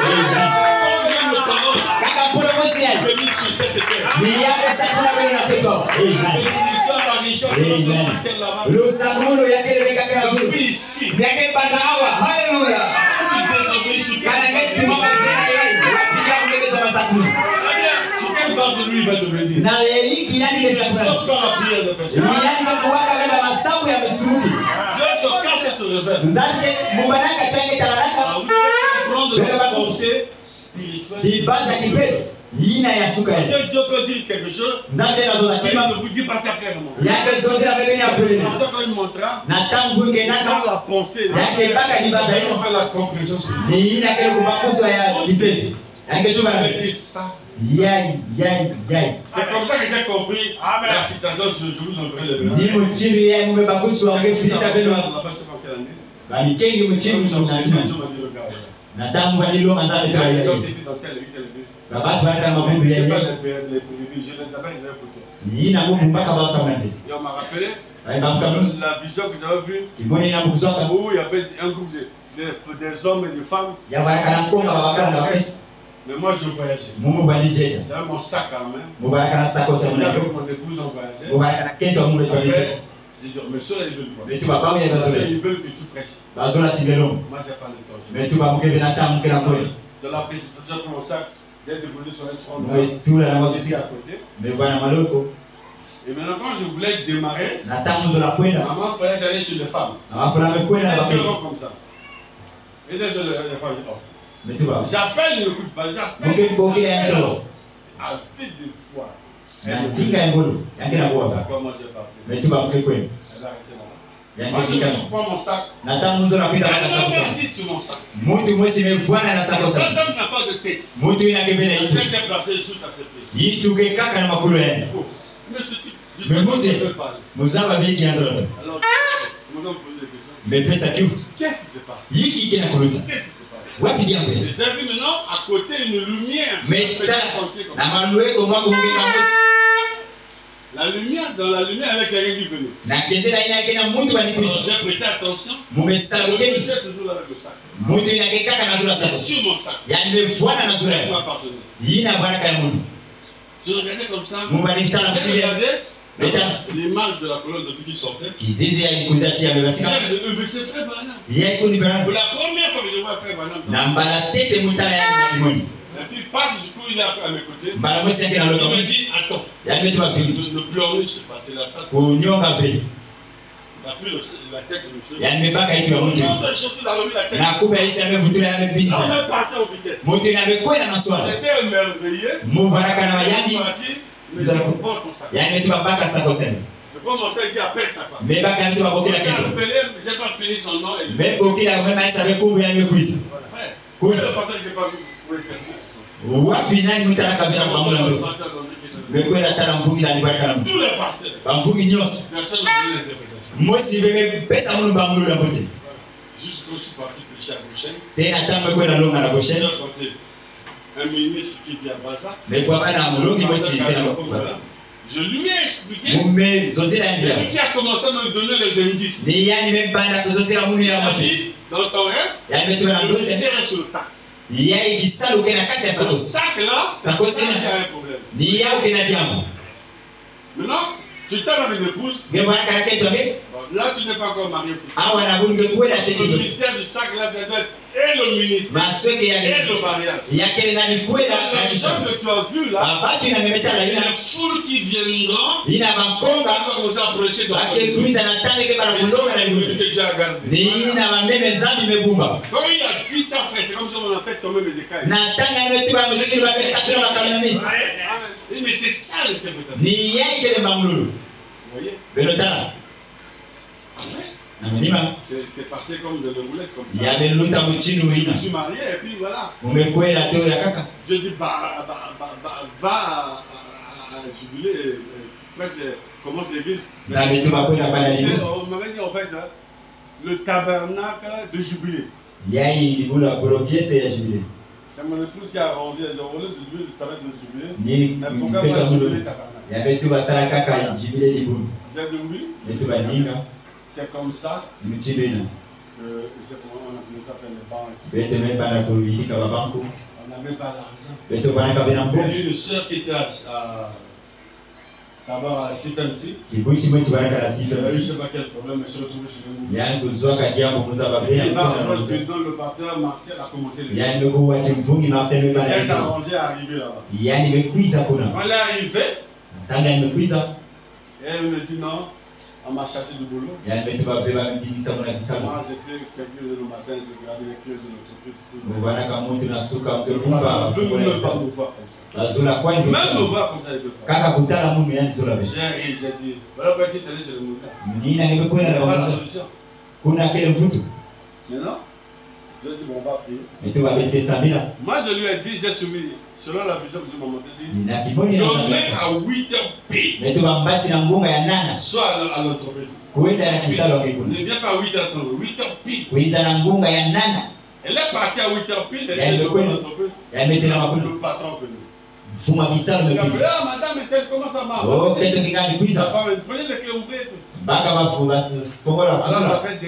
Kaka mpolo wasina. Venir sur cette terre. Ni hapo sasa belo na pepo. Bénédiction arrive bénédiction là-bas. Lusamulo yakeleka kazulu. Ici. Yake bagawa. Hallelujah. Kana ngetu mama tena yeye. Wapiga mleke za masakuni. Quelle part de lui va te bénir? Na hiki yani mesakuni. Sauf par la prière de personne. Yani kuwaka beba masabu ya misuki. Dieu se casse et se révèle. Nzake mubanaka tange talaraka. Prendre la pensée spirituelle. Ibaza kipedo. Yina ya suka ya. Dieu peut dire quelque chose. Nzake na zola Il kima. ne vous dit pas ça clairement. Yake zote la bebe ni apeleni. Quand il montra. Na tangu ngenaka La pensée. yake baka ni baza hiyo. La conclusion. Ni yina kile kubakuzo ya difendi. Yake tu bana. Yai. C'est comme ça que j'ai compris la citation ce jour dans le Bénin. Ni mchimbi ya mbebakuzo wa ngefisa belo. Bani kengi mchimbi tunajua. Na tangu walilo manzabe tu ya. Babatu hata mabubu ya. Yina mungu mpaka basa mwende. On m'a rappelé la vision que j'avais vue Iboni na mkuzoka. où il y avait un groupe des hommes et des femmes. Ya baraka konga babakana wake. Mais moi je voyageais. Mungu balizeta. J'avais mon sac à main. Mubaraka na sako sa mwana. Avec mon épouse on voyageait. Mubaraka na kento mule twalize. Je dis mes soeurs ils veulent quoi? Mais tu vas pas bien bazola. Ils veulent que tu prêches. Bazola tibelom. Moi j'ai pas le temps. Mais tu vas mukebe na tamu kila mwe. De la présentation de mon sac, j'ai déposé sur un trône. Mais tout la na Ici mwa à côté. Mais bwana maloko. Et maintenant quand je voulais démarrer, Na tamu zola kwenda. maman fallait aller chez les femmes. Amafuna mekwenda Elle bakeni. me comme ça. Et là je les fois je offre. Mais tu vas. J'appelle, ne m'écoute pas, j'appelle. Mukebe boke ya ntolo. À tête de foi. Na tinga ya ngolo. Yake na kwa. D'accord, moi j'ai parti. Mais tu vas mukebe kwenda. Elle a resté là. Yake Moi tinga. je prends mon sac. Na tamu zola kwenda Elle na m'a sako. assis sur mon sac. Mutu mwesi mevwana na sako sa. Cet homme n'a pas de tête. Mutu inakebena La itu. tête est placée juste à ses pieds. Yituke kaka na makulu yake. Oh. Mais ce type, je Mais sais pas monte. de quoi il veut parler. Muzaba biki anzola. Alors, nous allons poser des questions. Mais pesa kiu. Qu'est-ce qui se passe? Yiki kina kuluta. Qu'est-ce qui se passe? Wapi diambe. Et j'ai vu maintenant à côté une lumière. Mais Un petit sentier comme na ça. maluwe ko mwa kungi na La lumière, dans la lumière avec quelqu'un qui venait. na kezela ina kena muntu bani Alors, kuishi. j'ai prêté attention. Mumesala Je rukeni. suis toujours là avec le sac. Muntu ina kekaka na zura C'est sako. sur mon sac. Yani mevwana na zura. Ça m'appartenait. Yina baraka ya muntu. Je regardais comme ça. Mubani kitala J'ai mchile. regardé Meta l'image de la colonne de fille qui sortait. kizizi ya kuzati ya bebasika. Mais c'est Frère Branham. Yai kuni Pour bana. la première fois que je vois Frère Branham. Na mbala tete mutala ya kimoni. Et puis, passe, du coup, il est à mes côtés. Mbala mwesi yake na Il loto. me dit, attends, Yani metu mafili. le pleurer, je sais pas, c'est la face. Kunyonga vile. Il a pris la tête de monsieur. Yani mebaka itu ya muntu. Non, mais surtout, il a remis la tête. Na kuba isi amevutula On amebinza. est parti en vitesse. Muntu inamekwenda na swala. J'étais émerveillé. Mubaraka na Je suis mayani. parti, mais je comprends ton sac. Yani metu mabaka sako sene. Je prends mon sac et dis, appelle ta femme. Mebaka metu mabokela J'ai kendo. appelé, j'ai pas fini son nom. Et Mebokela mema isa mekumbu ya mekuiza. frère, Cool. le partage que j'ai pas vu, vous pouvez faire plus. Wapi nani mutala kabila kwa mula ndo. Mekwenda tala mvugi na nibaraka na mtu. Tous les pasteurs. Bamvugi nyos. Personne n'a donné l'interprétation. Mosi bebe pesa munu bamulu na mbote. Jusqu'au je suis parti prêcher à Bruxelles. Tena tamwe kwenda longa na J'ai boshel. rencontré un ministre qui vit à Baza. Mekwa bana mulongi mosi tena. Voilà. Je lui ai expliqué. Mume zozela C'est ndia. lui qui a commencé à me donner les indices. Ni yani membanda kuzozela munu ya Il a mafi. dit, dans ton rêve, Yani metu na le ndoze. mystère est sur le sac. Yai kisalu kena kati ya Le sako. sac là, c'est Ça ça cause qui a un problème. Ni yao kena diambo. Maintenant, tu t'aimes avec l'épouse. Ngebaraka na keto abe. Bon, là, tu n'es pas encore marié. Awa na bunge kwenda Le tete. mystère du sac là, c'est d'être et le ministère Masweke et ya le mariage. yakele nani kwenda na Les gens kisha. que tu as vus là, Abatu na ngemetala il y a ina. une foule qui viendront. Ina On makonga va commencer à prêcher dans ake kuiza na tande ke bara kulonga na que limu. Dieu a gardé. Ni na mambeme zambi mebumba. Quand il a dit ça, frère, c'est comme si on a fait tomber les décailles. Na tanga metu ba mchiki ba katira makamina misi. Oui, mais c'est ça l'interprétation. Ni yai kele mamlulu. Vous voyez? Belotala. Après, Na menima c'est passé comme de l'omelette comme ça. ya beluta mchinu Je ina. suis marié et puis voilà. Umekwela to ya kaka. Je dis, va à jubiler, presque, commence l'église. Na betu ba kwela bana Et limu. on m'avait dit en fait, le tabernacle de jubilé. Yai libula prokese ya jubilé. C'est mon épouse qui a arrangé le rôle de Dieu, le tabernacle de jubilé. Ni Mais pourquoi mpeta pas jubilé mulu. tabernacle? Ya betu ba tala kaka jubilé libu. J'ai dit oui, Betu ba ninga c'est comme ça mchibena. que, je sais comment on a commencé à faire les banques. Betu mebana kuilika babanku. On n'avait pas l'argent. Betu bana kabena Il y mbu. a une sœur qui était D'abord à la CFMC. Kibusi mwezi baraka la Je sais CFMC. pas quel problème, mais je suis retrouvé chez nous. Yani kuzoka diambo muza Et babea. là, le pasteur Martial a commencé le Yani meko wache mfungi mafuta Il mbele s'est bana. arrangé à arriver là-bas. Yani mekwiza kuna. Quand il est arrivé, Tanga imekwiza. et elle me dit non, on m'a chassé du boulot. Yani metuba beba mbingisa mwana kisama. Moi, j'étais quelqu'un de le matin, j'ai regardé les clés de l'entreprise. Mwana kamuntu nasuka Tout le mkekumba. monde ne va nous voir comme ça. Lazula kwani. Même nous voir comme ça, il peut pas. Kaka kutala mungu yani zola besha. J'ai ri, j'ai dit, voilà pourquoi tu es allé chez le mouton. Nina Il n'y nimekwenda a na pas la mwana. solution. Kuna kile mvuto. Maintenant, je dis, bon, on va prier. Metuba bete samila. Moi, je lui ai dit, j'ai soumis, selon la vision que Dieu m'a montrée, dit, Nina kiboni na demain samila. à 8h pile, Metuba mbasi na ngunga ya nana. soit à l'entreprise. Kuenda na kisalo Ne ngikuna. viens pas à 8h30, 8h pile. Kuiza na ngunga ya nana. Elle est partie à 8h pile, elle Elle était le devant connaît. l'entreprise. Ya mete na makuna. Le patron est venu. Fuma kisalo Il a dit, mekwiza. ah, madame, comment ça marche? Oh, keto kingani Sa kwiza. femme, prenez les clés, ouvrez. Baka bafuba fongola Alors, ça fuma. fait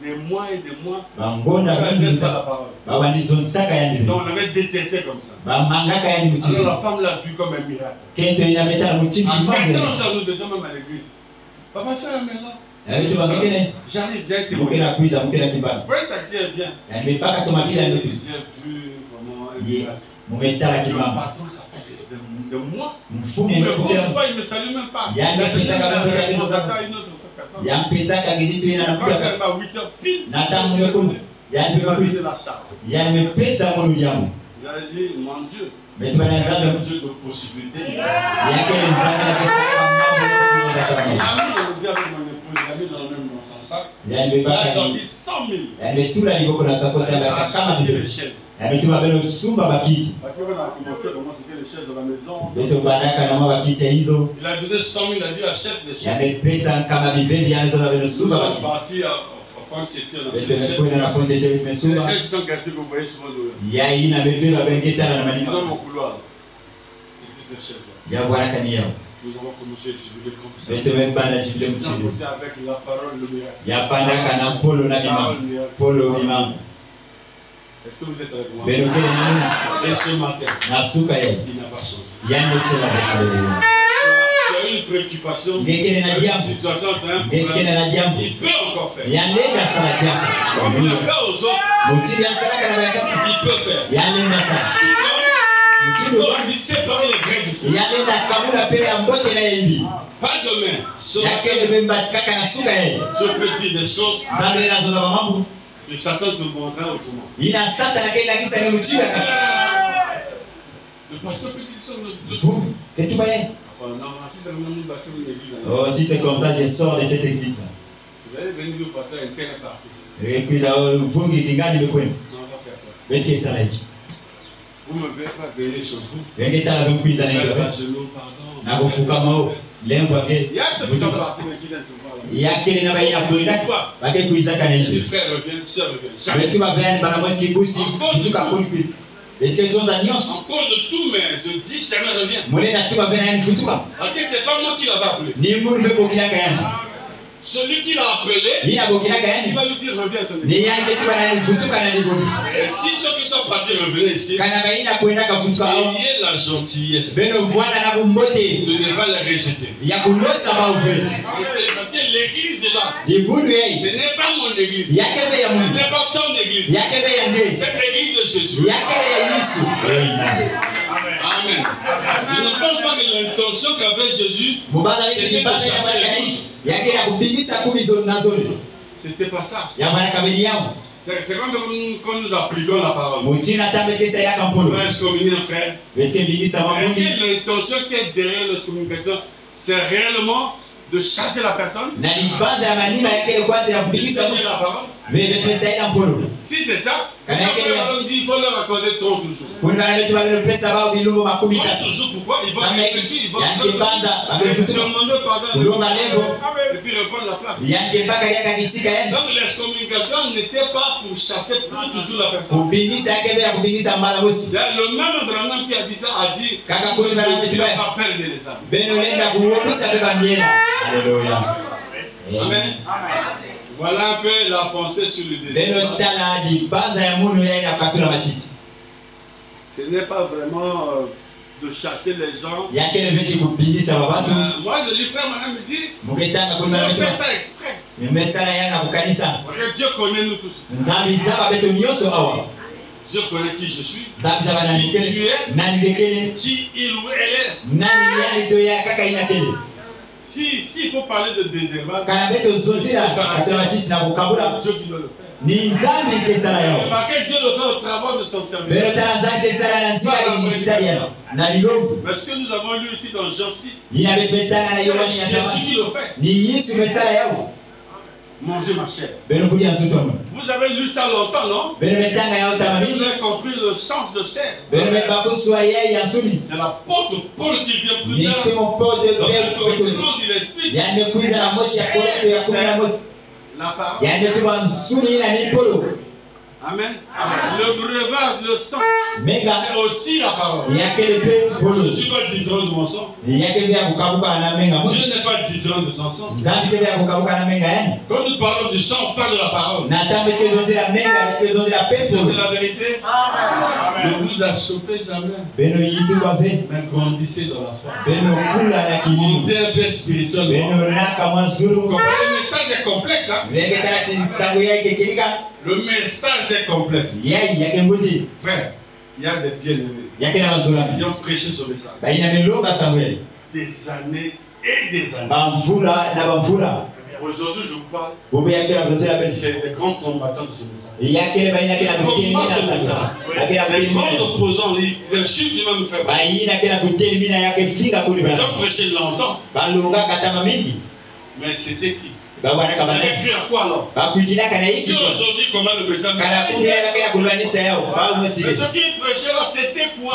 des mois et des mois. Bangonda On mingi n'avait pas la nita. parole. Baba nizo saka yani. Donc, on avait détesté comme ça. Bamangaka yani Alors, mchini. la femme l'a vu comme un miracle. Kento inameta na mchini En kimbe. partant, ça, nous étions même à l'église. Papa, tu es à la maison? Ya vitu bangine. J'arrive, viens témoigner. Mukena kwiza mukena kibana. Prends un taxi, elle vient. Yani mipaka tomabila ndio. J'ai vu comment elle Ye. vient. Mumetala Le kimama. patron, ça fait des mois. Mfumo Il me umekutela. pose pas, il me salue même pas. Il y a un Il mec qui s'appelle a Robert une Kennedy. autre personne. Yampesa kagizitu ina Quand nakuja. j'arrive à 8h pile, Na tamu mwekundu. Yani il m'a mekwiza. brisé la charge. Yani mepesa mulu jamu. J'ai dit, mon Dieu, Metuba na c'est un nzambe. Dieu de possibilités. Yakele nzambe na pesa kwa mambo ya Il kufanya. a mis le gars avec mon épouse, il a mis dans le même dans son sac. Yani Il a mepaka. sorti 100 000. Yani metula liboko na sakosi Il ya a kama acheté bidon. les chaises. Yani metuma belo sumba bakiti. Parce qu'on a commencé comment c'était les chaises de la maison. Beto baraka na mabakiti hizo. Il a donné 100 000, il a dit achète les chaises. Yani pesa kama bibebi yani zola belo Nous sumba sommes bakiti. partis à Fontier, on a acheté Beto les chaises. mekwenda na fonte chewe Les tumesumba. chaises qui sont gâtées que vous voyez souvent dehors. Ya ina bebeba bengeta na Ils manima. ont mon couloir. C'était ces chaises-là. Ya baraka ni yao. Nous avons commencé à exhiber comme ça. Beto membanda jibile Nous avons mchini. commencé avec la parole, le miracle. Ya pandaka na polo na bimama. Parole, miracle. Polo bimama. Est-ce que vous êtes avec moi? Belo kele na muna. Et ce matin, Na suka ye. il n'a pas changé. Yani sola haleluya. Tu as eu une préoccupation, Ngekele na une diambo. situation, tu as un Ngekele problème. na diambo. Il peut encore faire. Yanenda sala Comme il diambo. a fait aux autres, Mutili ya salaka na bayaka. il peut faire. Yanenda sala. Il Mutili peut wa. aussi séparer les grains du feu. Yanenda kamula pe ya mbote na yembi. Pas demain. Ce Yakele matin, bemba kaka na suka ye. je peux dire des choses Zambe na zola mambu. que Satan te montrera autrement. Ina sata na kenda kisa ni mutili ka. Le pasteur peut dire ça. Vous, ketu baye. Non, si c'est le même passé une église. Oh, si c'est comme ça, je sors de cette église là. Vous allez venir au pasteur une telle partie. Et puis là, vous qui kingani bekwenu. Non, on va faire quoi? Beti sala hiki. Vous ne verrez pas venir chez vous. Wengeta la bemkwiza na Faites hizo. pas genoux, pardon. Na kufuka mao. Lembo ake. Il y a ceux qui sont partis, mais qui viennent te voir là. Yakele na baye akwenda. Bake kuiza kana Les hizo. frères reviennent, sœurs reviennent. Jamais. Betu bavani bana mwezi kusi. Tuka kuiza. Est-ce que zonza nyonso? Encore de tout, mais je dis jamais reviens. Monena tu bavani yani futuka. Ok, c'est pas moi qui l'avais appelé. Ni mundu fe bokilaka yani. Celui qui l'a appelé, Ina bokilaka il yani. va lui dire reviens à ton église. Ni yani ketu bana yani futuka na libondo. Et si ceux qui sont partis revenaient ici, Kana baina kwenda ka futuka au. ayez la gentillesse Beno voila na kumbote. de ne pas les rejeter. Ya kulosa ba uve. Et c'est parce que l'église est là. Libondo yeye. Ce n'est pas mon église. Yakebe ya Ce mundu. n'est pas ton église. Yakebe ya ndezi. C'est l'église de Jésus. Yakebe ya Yesu. Amen. Amen. Je ne pense pas que l'intention qu'avait Jésus, Mubana wiki kibana ya baraka hii. Yake na kubingisa kubizo nazoni. c'était pas ça. Ya baraka beni yao. C'est comme quand nous appliquons la parole. Mutina tambe kesa ya kampolo. On va excommunier un frère. Weke bingisa Est-ce mamundi. que l'intention qui est derrière l'excommunication, c'est réellement de chasser la personne? Na ni baza ya manima yake kwanza ya kubingisa C'est la parole. Vebe pesa ya kampolo. Si c'est ça, Quand après on dit qu'il faut leur accorder 30 jours. Kuna wale tu wale pesa bao bilumbo makumi 30 tatu. jours, pourquoi? Ils vont Same réfléchir, ils vont yake banza amefutuka. demander pardon Kulomba lengo et puis reprendre la place. yake mpaka yaka kisika yani. Donc l'excommunication n'était pas pour chasser pour toujours la personne. Kubingisa yake ya kubingisa mbala bosi. Le même Branham qui a dit ça a dit Kaka kuni bana qu'il vitu n'a baya. pas peur de les âmes. Beno lenda kuomisa beba miela. Haleluya. Amen. Voilà un peu la pensée sur le désir. Beno tala di baza ya munu ya ina katula matiti. Ce n'est pas vraiment de chasser les gens. Moi, je dis, frère Manan me dit, vous avez fait ça exprès. Parce que Dieu connaît nous tous. Dieu connaît qui je suis, qui tu es, qui il ou elle est. S'il faut parler de désherbage, c'est Dieu qui doit le faire. Remarquez, Dieu le fait au travers de son serviteur. Mais ce que nous avons lu ici dans Jean 6, c'est Jésus qui le fait. Mangez ma chair. Vous avez lu ça longtemps, non? Vous avez compris le sens de chair. C'est l'apôtre Paul qui vient plus tard. Il explique la parole. Amen. Le breuvage, le sang, c'est aussi la parole. Je ne suis pas différent de mon sang. Dieu n'est pas différent de son sang. Quand nous parlons du sang, on parle de la parole. C'est la vérité. Ne vous achoppez jamais. Mais grandissez dans la foi. Montez un peu spirituellement. Le message est complexe. Hein? Le message est complexe. Frère, il y a des bien-aimés. Ils ont prêché ce message. Des années et des années. Aujourd'hui, je vous parle. C'est des grands combattants de ce message. Les grands opposants, ils insultent du même frère. Ils ont prêché longtemps. Mais c'était qui? Vous avez cru à quoi alors? Si aujourd'hui, comment le message? Mais ce qui prêchait là, c'était quoi?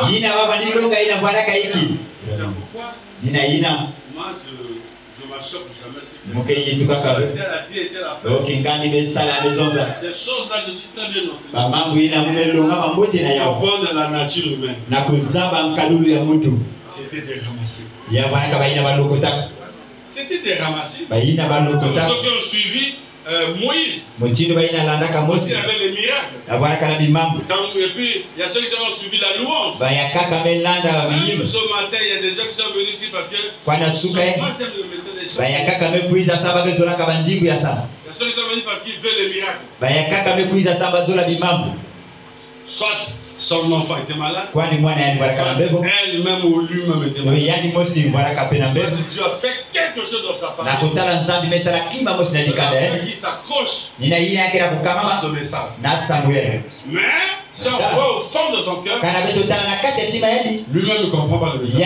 C'est pourquoi moi, je m'achoppe jamais. Ces choses-là, je suis très bien enseigné. On parle de la nature humaine. C'était des ramassés. C'était des ramassés. Ceux qui ont suivi Moïse. Aussi avec les miracles. Et puis, il y a ceux qui ont suivi la louange. Même ce matin, il y a des gens qui sont venus ici parce que moi, j'aime le méthode des choses. Il y a ceux qui sont venus parce qu'ils veulent les miracles. Soit son enfant était malade, elle-même ou lui-même était malade. Dieu a fait quelque chose dans sa famille. Qui s'accroche à ce message. Mais si on voit au fond de son cœur, lui-même ne comprend pas le message.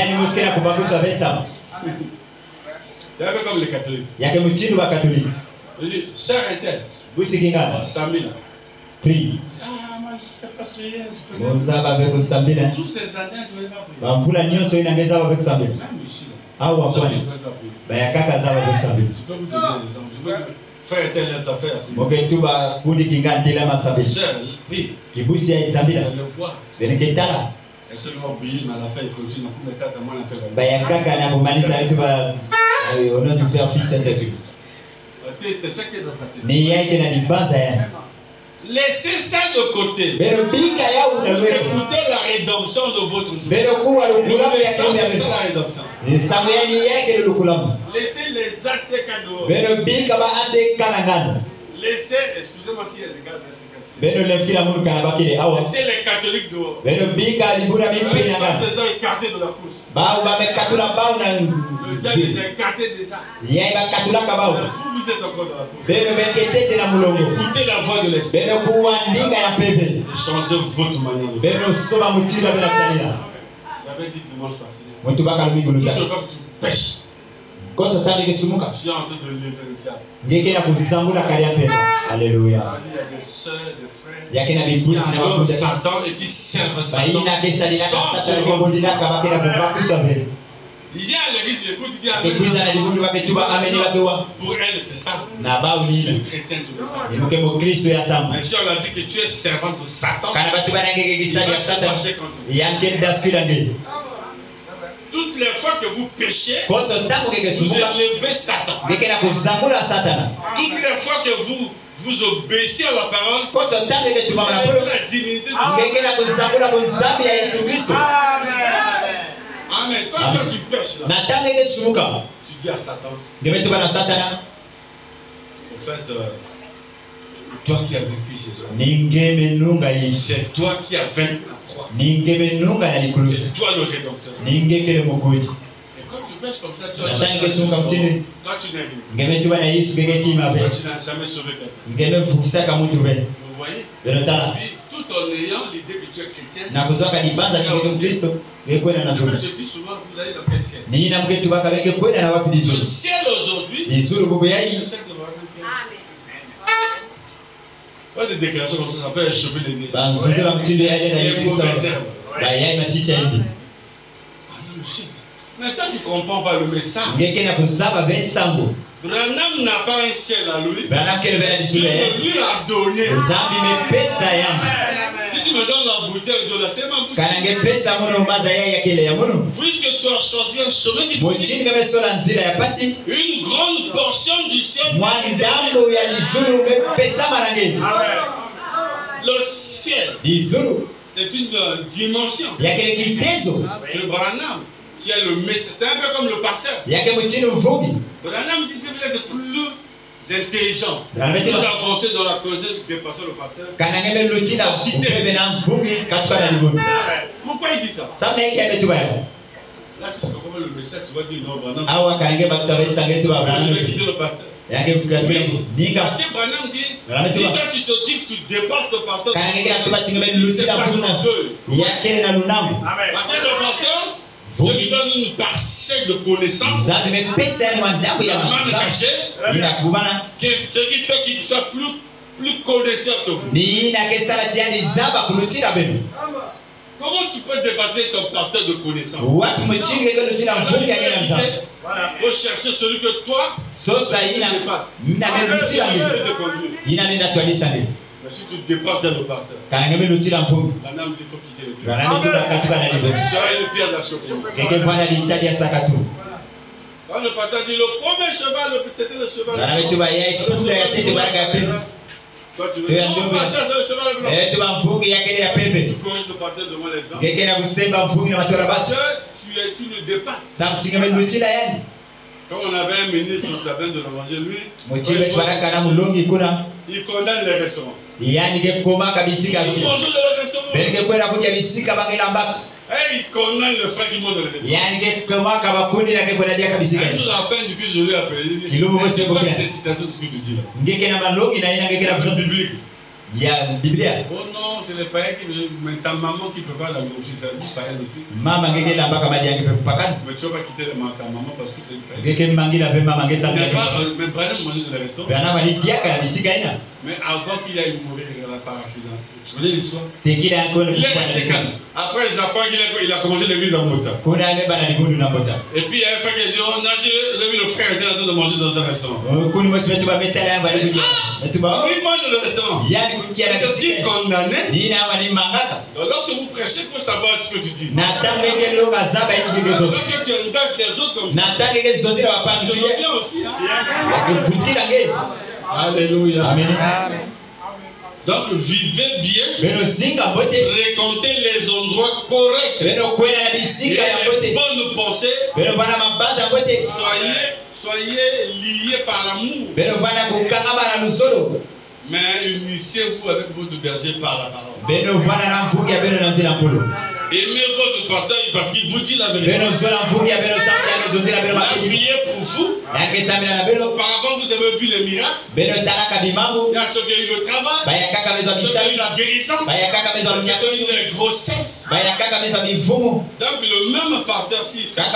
C'est un peu comme les catholiques. Je dis, sœur est-elle? Samina. Prie. Moi je ne sais pas prier. Tous ces années, je ne vais pas prier. Même ici. Je peux vous donner l'exemple. Frère tel est affaire. Sœur, prie. Je le vois. Elle seulement brille, mais à la fin, il continue. C'est ça qui est dans sa tête. Laissez ça de côté. Écoutez la rédemption de votre jour. C'est la rédemption. Laissez les ACK dehors. Laissez, excusez-moi s'il y a des gars d'ACK. Laissez les catholiques dehors. Les gens écartés de la course. Le diable les a écartés déjà. Vous êtes encore dans la course. Écoutez la voix de l'esprit. Changez votre manière de faire. J'avais dit dimanche passé. Toute fois que tu pêches, je suis en train de lever le diable. Alléluia. Il y a des soeurs, des frères qui adorent Satan et qui servent Satan. Il y a l'église, écoute, il y a pour elle, c'est ça. Je suis chrétien, tu veux ça. Mais si on a dit que tu es servant de Satan, il va se fâcher contre toi. Toutes les fois que vous péchez, vous élevez Satan. Toutes les fois que vous obéissez à la parole, vous élevez la divinité de Dieu. Amen. Quand tu pêches là, tu dis à Satan, au fait, toi qui as vécu Jésus, c'est toi qui as vaincu la croix. C'est toi le rédempteur. Et quand tu pêches comme ça, tu as toi tu n'es venu. Toi tu n'as jamais sauvé quelqu'un. Vous voyez? Puis, tout en ayant l'idée que tu es chrétien, je dis souvent, vous allez dans quel ciel? Le ciel aujourd'hui, le ciel de pas de déclaration comme ça peut échauffer les nez. Maintenant tu comprends pas le message. Branham n'a pas un ciel à lui. Dieu lui a donné. Si tu me donnes la bouteille de la c'est ma bouteille. Puisque tu as choisi un chemin difficile, une grande portion du ciel. Le ciel, c'est une dimension. Le Branham, qui est le message, c'est un peu comme le pasteur. Branham dit que vous êtes plus intelligent. Vous avancez dans la causée de pasteur le pasteur. Pourquoi il dit ça? Là, si tu comprends le message, tu vas dire non, Branham. Je vais quitter le pasteur. Parce que Branham dit, si toi tu te dis que tu dépasses le pasteur, c'est pas ton feu. Parce que le pasteur, je lui donne une parcelle de connaissances, la main cachée, ce qui fait qu'il soit plus connaisseur de vous. Comment tu peux dépasser ton pasteur de connaissances? Il faut chercher celui que toi, tu dépasses. Mais si tu dépasses le pasteur, la Nam dit qu'il faut quitter le Dieu. Tu seras une pierre d'achoppement. Quand le pasteur dit le premier cheval, c'était le cheval. Toi tu veux non, pasteur, c'est le cheval blanc. Tu corriges le pasteur devant les gens. Tu le dépasses. Comme on avait un ministre qui avait de le manger, lui, il condamne les restaurants. Il mange dans le restaurant. Et il condamne le frère qui mange dans le restaurant. À la fin du culte, je lui ai appelé. C'est pas une citation de ce que tu dis là. C'est biblique. Oh non, c'est les païens qui me. Mais ta maman qui prépare la nourriture, ça dit païenne aussi. Mais tu vas pas quitter ta maman parce que c'est une païenne. Mais Branham mangeait dans le restaurant. Mais avant qu'il aille mourir par accident, tu connais l'histoire? Il est resté calme. Après, j'apprends qu'il a commencé l'église en Mota. Et puis il y a un frère qui a dit, j'ai vu le frère était en train de manger dans un restaurant. Il mange dans le restaurant. C'est ce qui condamné. Donc lorsque vous prêchez, il faut savoir ce que tu dis. Lorsque tu engages les autres comme ça, tu le bien aussi. Alléluia. Amen. Donc vivez bien, fréquentez les endroits corrects, et les bonnes pensées, soyez liés par l'amour, mais unissez-vous avec votre berger par la parole. Aimez votre pasteur parce qu'il vous dit la vérité. Priez pour vous. Auparavant, vous avez vu les miracles. Il y a ceux qui ont eu le travail. Ceux qui ont eu la guérison. Ceux qui ont eu les grossesses. Donc le même pasteur s'il fait les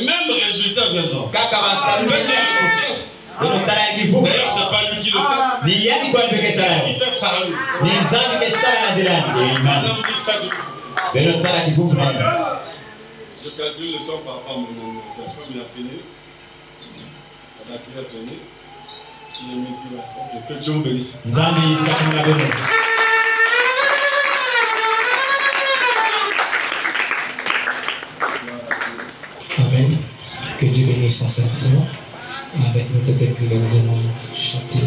mêmes résultats viendront. D'ailleurs, c'est pas lui qui le fait. Il fait par lui. Madame dit faites. Je calcule le temps par rapport à mon nom. Comme il a fini, la batterie a fini. Il est midi là. Que Dieu vous bénisse. Amen. Que Dieu bénisse son serviteur. Avec notre tête que nous allons chanter.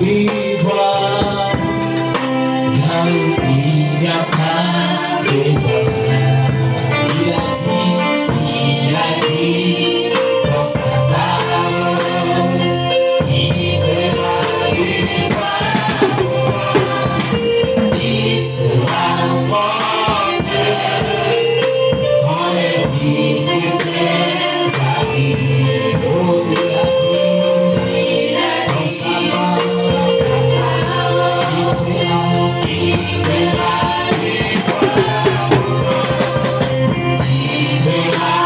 victoire, là où il n'y a pas de voix. Il a dit dans sa parole, il verra victoire, il sera porté quand les difficultés arrivent. Oh, il a dit dans sa parole, il verra victoire, il verra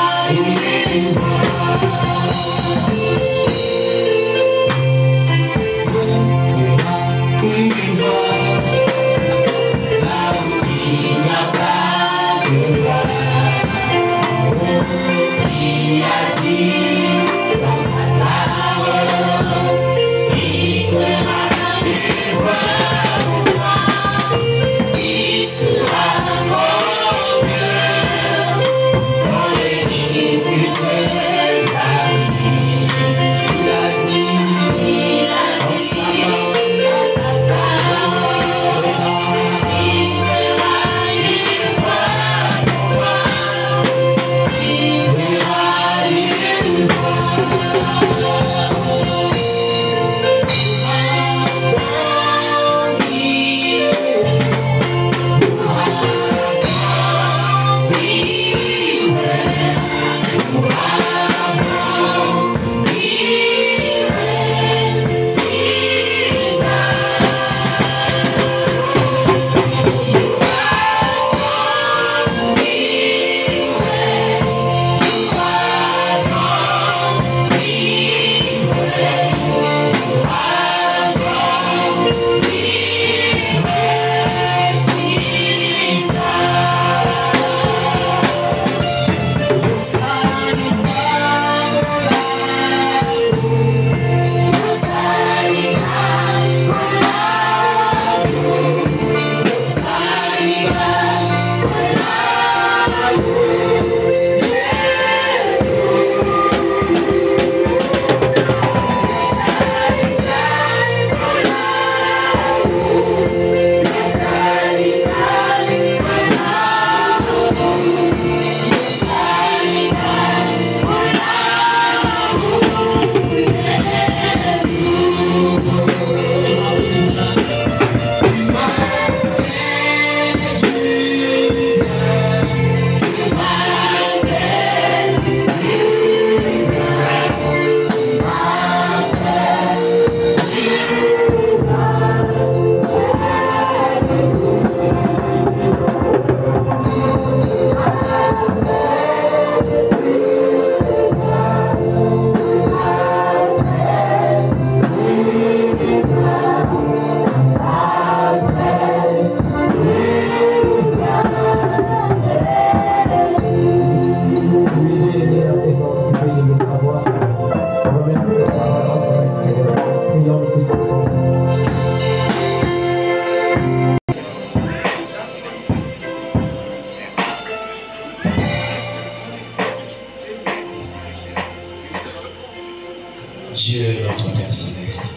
Dieu notre Père Céleste,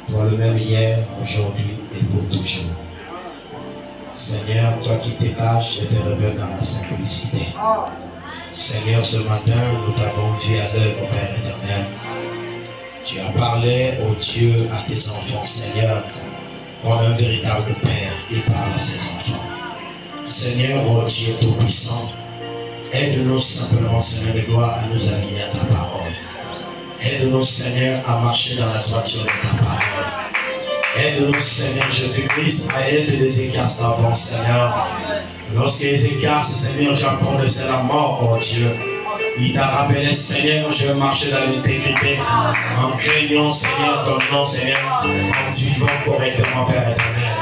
toi le même hier, aujourd'hui et pour toujours. Seigneur, toi qui te caches et te révèles dans la simplicité. Seigneur, ce matin, nous t'avons vu à l'œuvre, Père éternel. Tu as parlé, ô Dieu, à tes enfants, Seigneur, comme un véritable Père qui parle à ses enfants. Seigneur, ô Dieu tout-puissant, aide-nous simplement, Seigneur de gloire, à nous aligner à ta parole. Aide-nous, Seigneur, à marcher dans la droiture de ta parole. Aide-nous, Seigneur Jésus-Christ, à être des écarts avant, Seigneur. Lorsque les écarts, Seigneur, tu as prononcé la mort, oh Dieu. Il t'a rappelé, Seigneur, je vais marcher dans l'intégrité, en craignant, Seigneur, ton nom, Seigneur, en vivant correctement, Père éternel.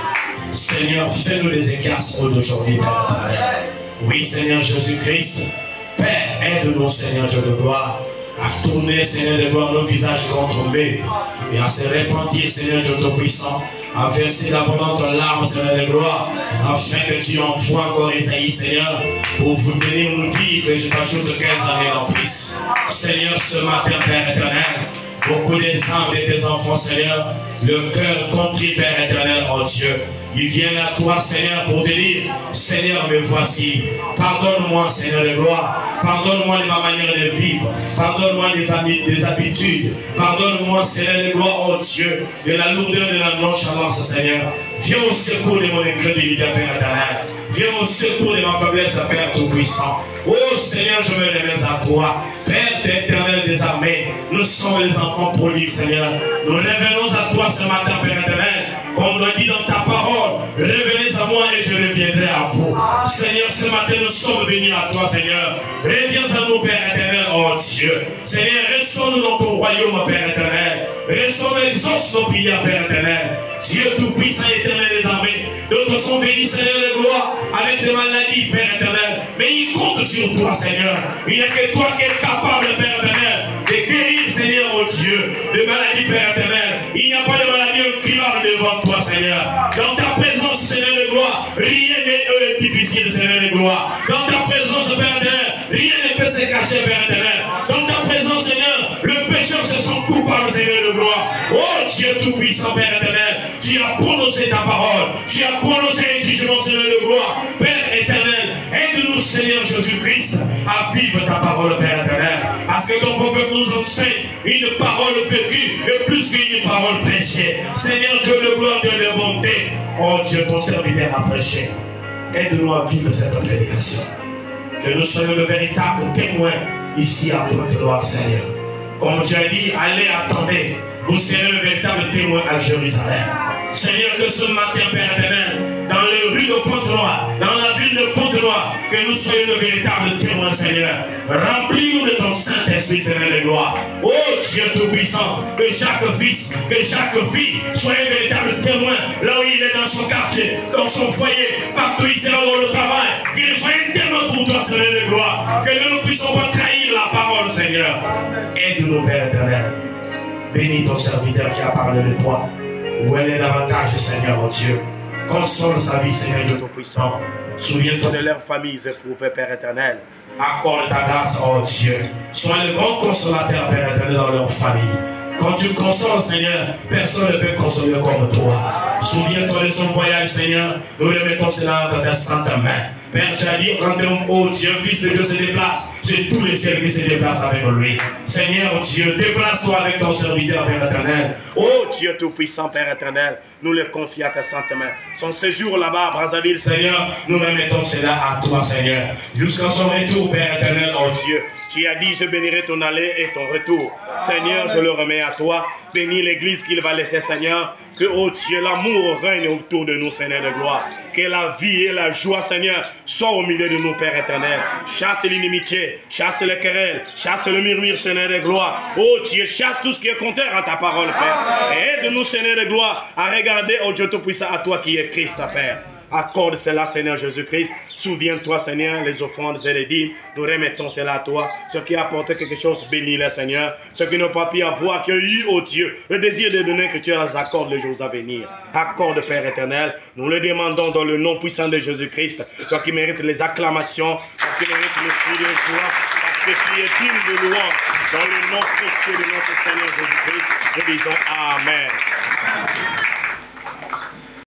Seigneur, fais-nous des écarts d'aujourd'hui, Père éternel. Oui, Seigneur Jésus-Christ, Père, aide-nous, Seigneur Dieu de gloire, à tourner, Seigneur de gloire, nos visages contre le mur et à se repentir, Seigneur Dieu Tout-Puissant, à verser l'abondante larme, Seigneur de gloire, afin que tu envoies encore Isaïe, Seigneur, pour vous venir nous dire que je t'ajoute 15 années en plus. Seigneur, ce matin, Père éternel, beaucoup des âmes de tes enfants, Seigneur, le cœur contrit, Père éternel, oh Dieu. Ils viennent à toi, Seigneur, pour te dire, Seigneur, me voici. Pardonne-moi, Seigneur de gloire. Pardonne-moi de ma manière de vivre. Pardonne-moi des habitudes. Pardonne-moi, Seigneur de gloire, oh Dieu, de la lourdeur de la nonchalance, Seigneur. Viens au secours de mon incrédulité, Père éternel. Viens au secours de ma faiblesse, Père Tout-Puissant. Oh Seigneur, je me remets à toi. Père éternel des armées, nous sommes les enfants prodigues, Seigneur. Nous revenons à toi ce matin, Père éternel. Comme on dit dans ta parole, revenez à moi et je reviendrai à vous. Seigneur, ce matin, nous sommes venus à toi, Seigneur. Reviens à nous, Père éternel, oh Dieu. Seigneur, reçois-nous dans ton royaume, Père éternel. Reçois-nous, exauce nos prières, Père éternel. Dieu tout-puissant, éternel des armées. D'autres sont venus, Seigneur de gloire, avec des maladies, Père éternel. Mais ils comptent sur toi, Seigneur. Il n'y a que toi qui es capable, Père éternel, de guérir, Seigneur, oh Dieu, de maladies, Père éternel. Il n'y a pas de maladie incurable devant toi, Seigneur. Dans ta présence, Seigneur de gloire, rien n'est difficile, Seigneur de gloire. Dans ta présence, Père éternel, rien ne peut se cacher, Père éternel. Dans ta présence, Seigneur, le pécheur se sent coupable, Seigneur de gloire. Oh Dieu tout-puissant, Père éternel, tu as prononcé ta parole, tu as prononcé un jugement, Seigneur de gloire. Père éternel, aide-nous, Seigneur Jésus-Christ, à vivre ta parole, Père éternel. Parce que ton peuple nous enseigne une parole vécue et plus qu'une parole prêchée. Seigneur Dieu de gloire, Dieu de bonté. Oh Dieu, ton serviteur a prêché. Aide-nous à vivre cette prédication. Que nous soyons le véritable témoin ici à Pointe-Noire, Seigneur. Comme tu as dit, allez, attendez. Vous serez le véritable témoin à Jérusalem. Seigneur, que ce matin, Père éternel, dans les rues de Pointe-Noire, dans la ville de Pointe-Noire, que nous soyons le véritable témoin, Seigneur. Remplis-nous de ton Saint-Esprit, Seigneur de gloire. Oh Dieu tout-puissant, que chaque fils, que chaque fille soit un véritable témoin, là où il est dans son quartier, dans son foyer, partout il sera dans le travail. Qu'il soit un témoin pour toi, Seigneur de gloire. Que nous ne puissions pas trahir la parole, Seigneur. Aide-nous, Père éternel. Bénis ton serviteur qui a parlé de toi. Où elle est davantage, Seigneur, mon Dieu. Console sa vie, Seigneur Dieu Tout-Puissant. Souviens-toi de leurs familles éprouvées, Père éternel. Accorde ta grâce, oh Dieu. Sois le grand consolateur, Père éternel, dans leur famille. Quand tu consoles, Seigneur, personne ne peut consoler comme toi. Souviens-toi de son voyage, Seigneur. Nous le mettons cela dans ta sainte main. Père, tu as dit, quand oh Dieu, Fils de Dieu se déplace, c'est tous les cieux qui se déplacent avec lui. Seigneur, oh Dieu, déplace-toi avec ton serviteur, Père éternel. Oh Dieu tout-puissant, Père éternel, nous le confions à ta sainte main. Son séjour là-bas à Brazzaville, Seigneur, nous remettons cela à toi, Seigneur. Jusqu'à son retour, Père éternel, oh Dieu. Tu as dit, je bénirai ton aller et ton retour. Seigneur, je le remets à toi. Bénis l'église qu'il va laisser, Seigneur. Que, oh Dieu, l'amour règne autour de nous, Seigneur de gloire. Que la vie et la joie, Seigneur, soient au milieu de nous, Père éternel. Chasse l'inimitié, chasse les querelles, chasse le murmure, Seigneur de gloire. Oh Dieu, chasse tout ce qui est contraire à ta parole, Père. Et aide-nous, Seigneur de gloire, à regarder, oh Dieu tout-puissant, à toi qui es Christ, Père. Accorde cela, Seigneur Jésus-Christ. Souviens-toi, Seigneur, les offrandes et les dîmes. Nous remettons cela à toi. Ceux qui apportent quelque chose, bénis-les, Seigneur. Ceux qui n'ont pas pu avoir, qui ont eu, oh Dieu, le désir de donner, que tu les accordes les jours à venir. Accorde, Père éternel. Nous le demandons dans le nom puissant de Jésus-Christ. Toi qui mérites les acclamations, toi qui mérites le cri de joie, parce que tu es digne de louange. Dans le nom précieux de notre Seigneur Jésus-Christ, nous disons Amen.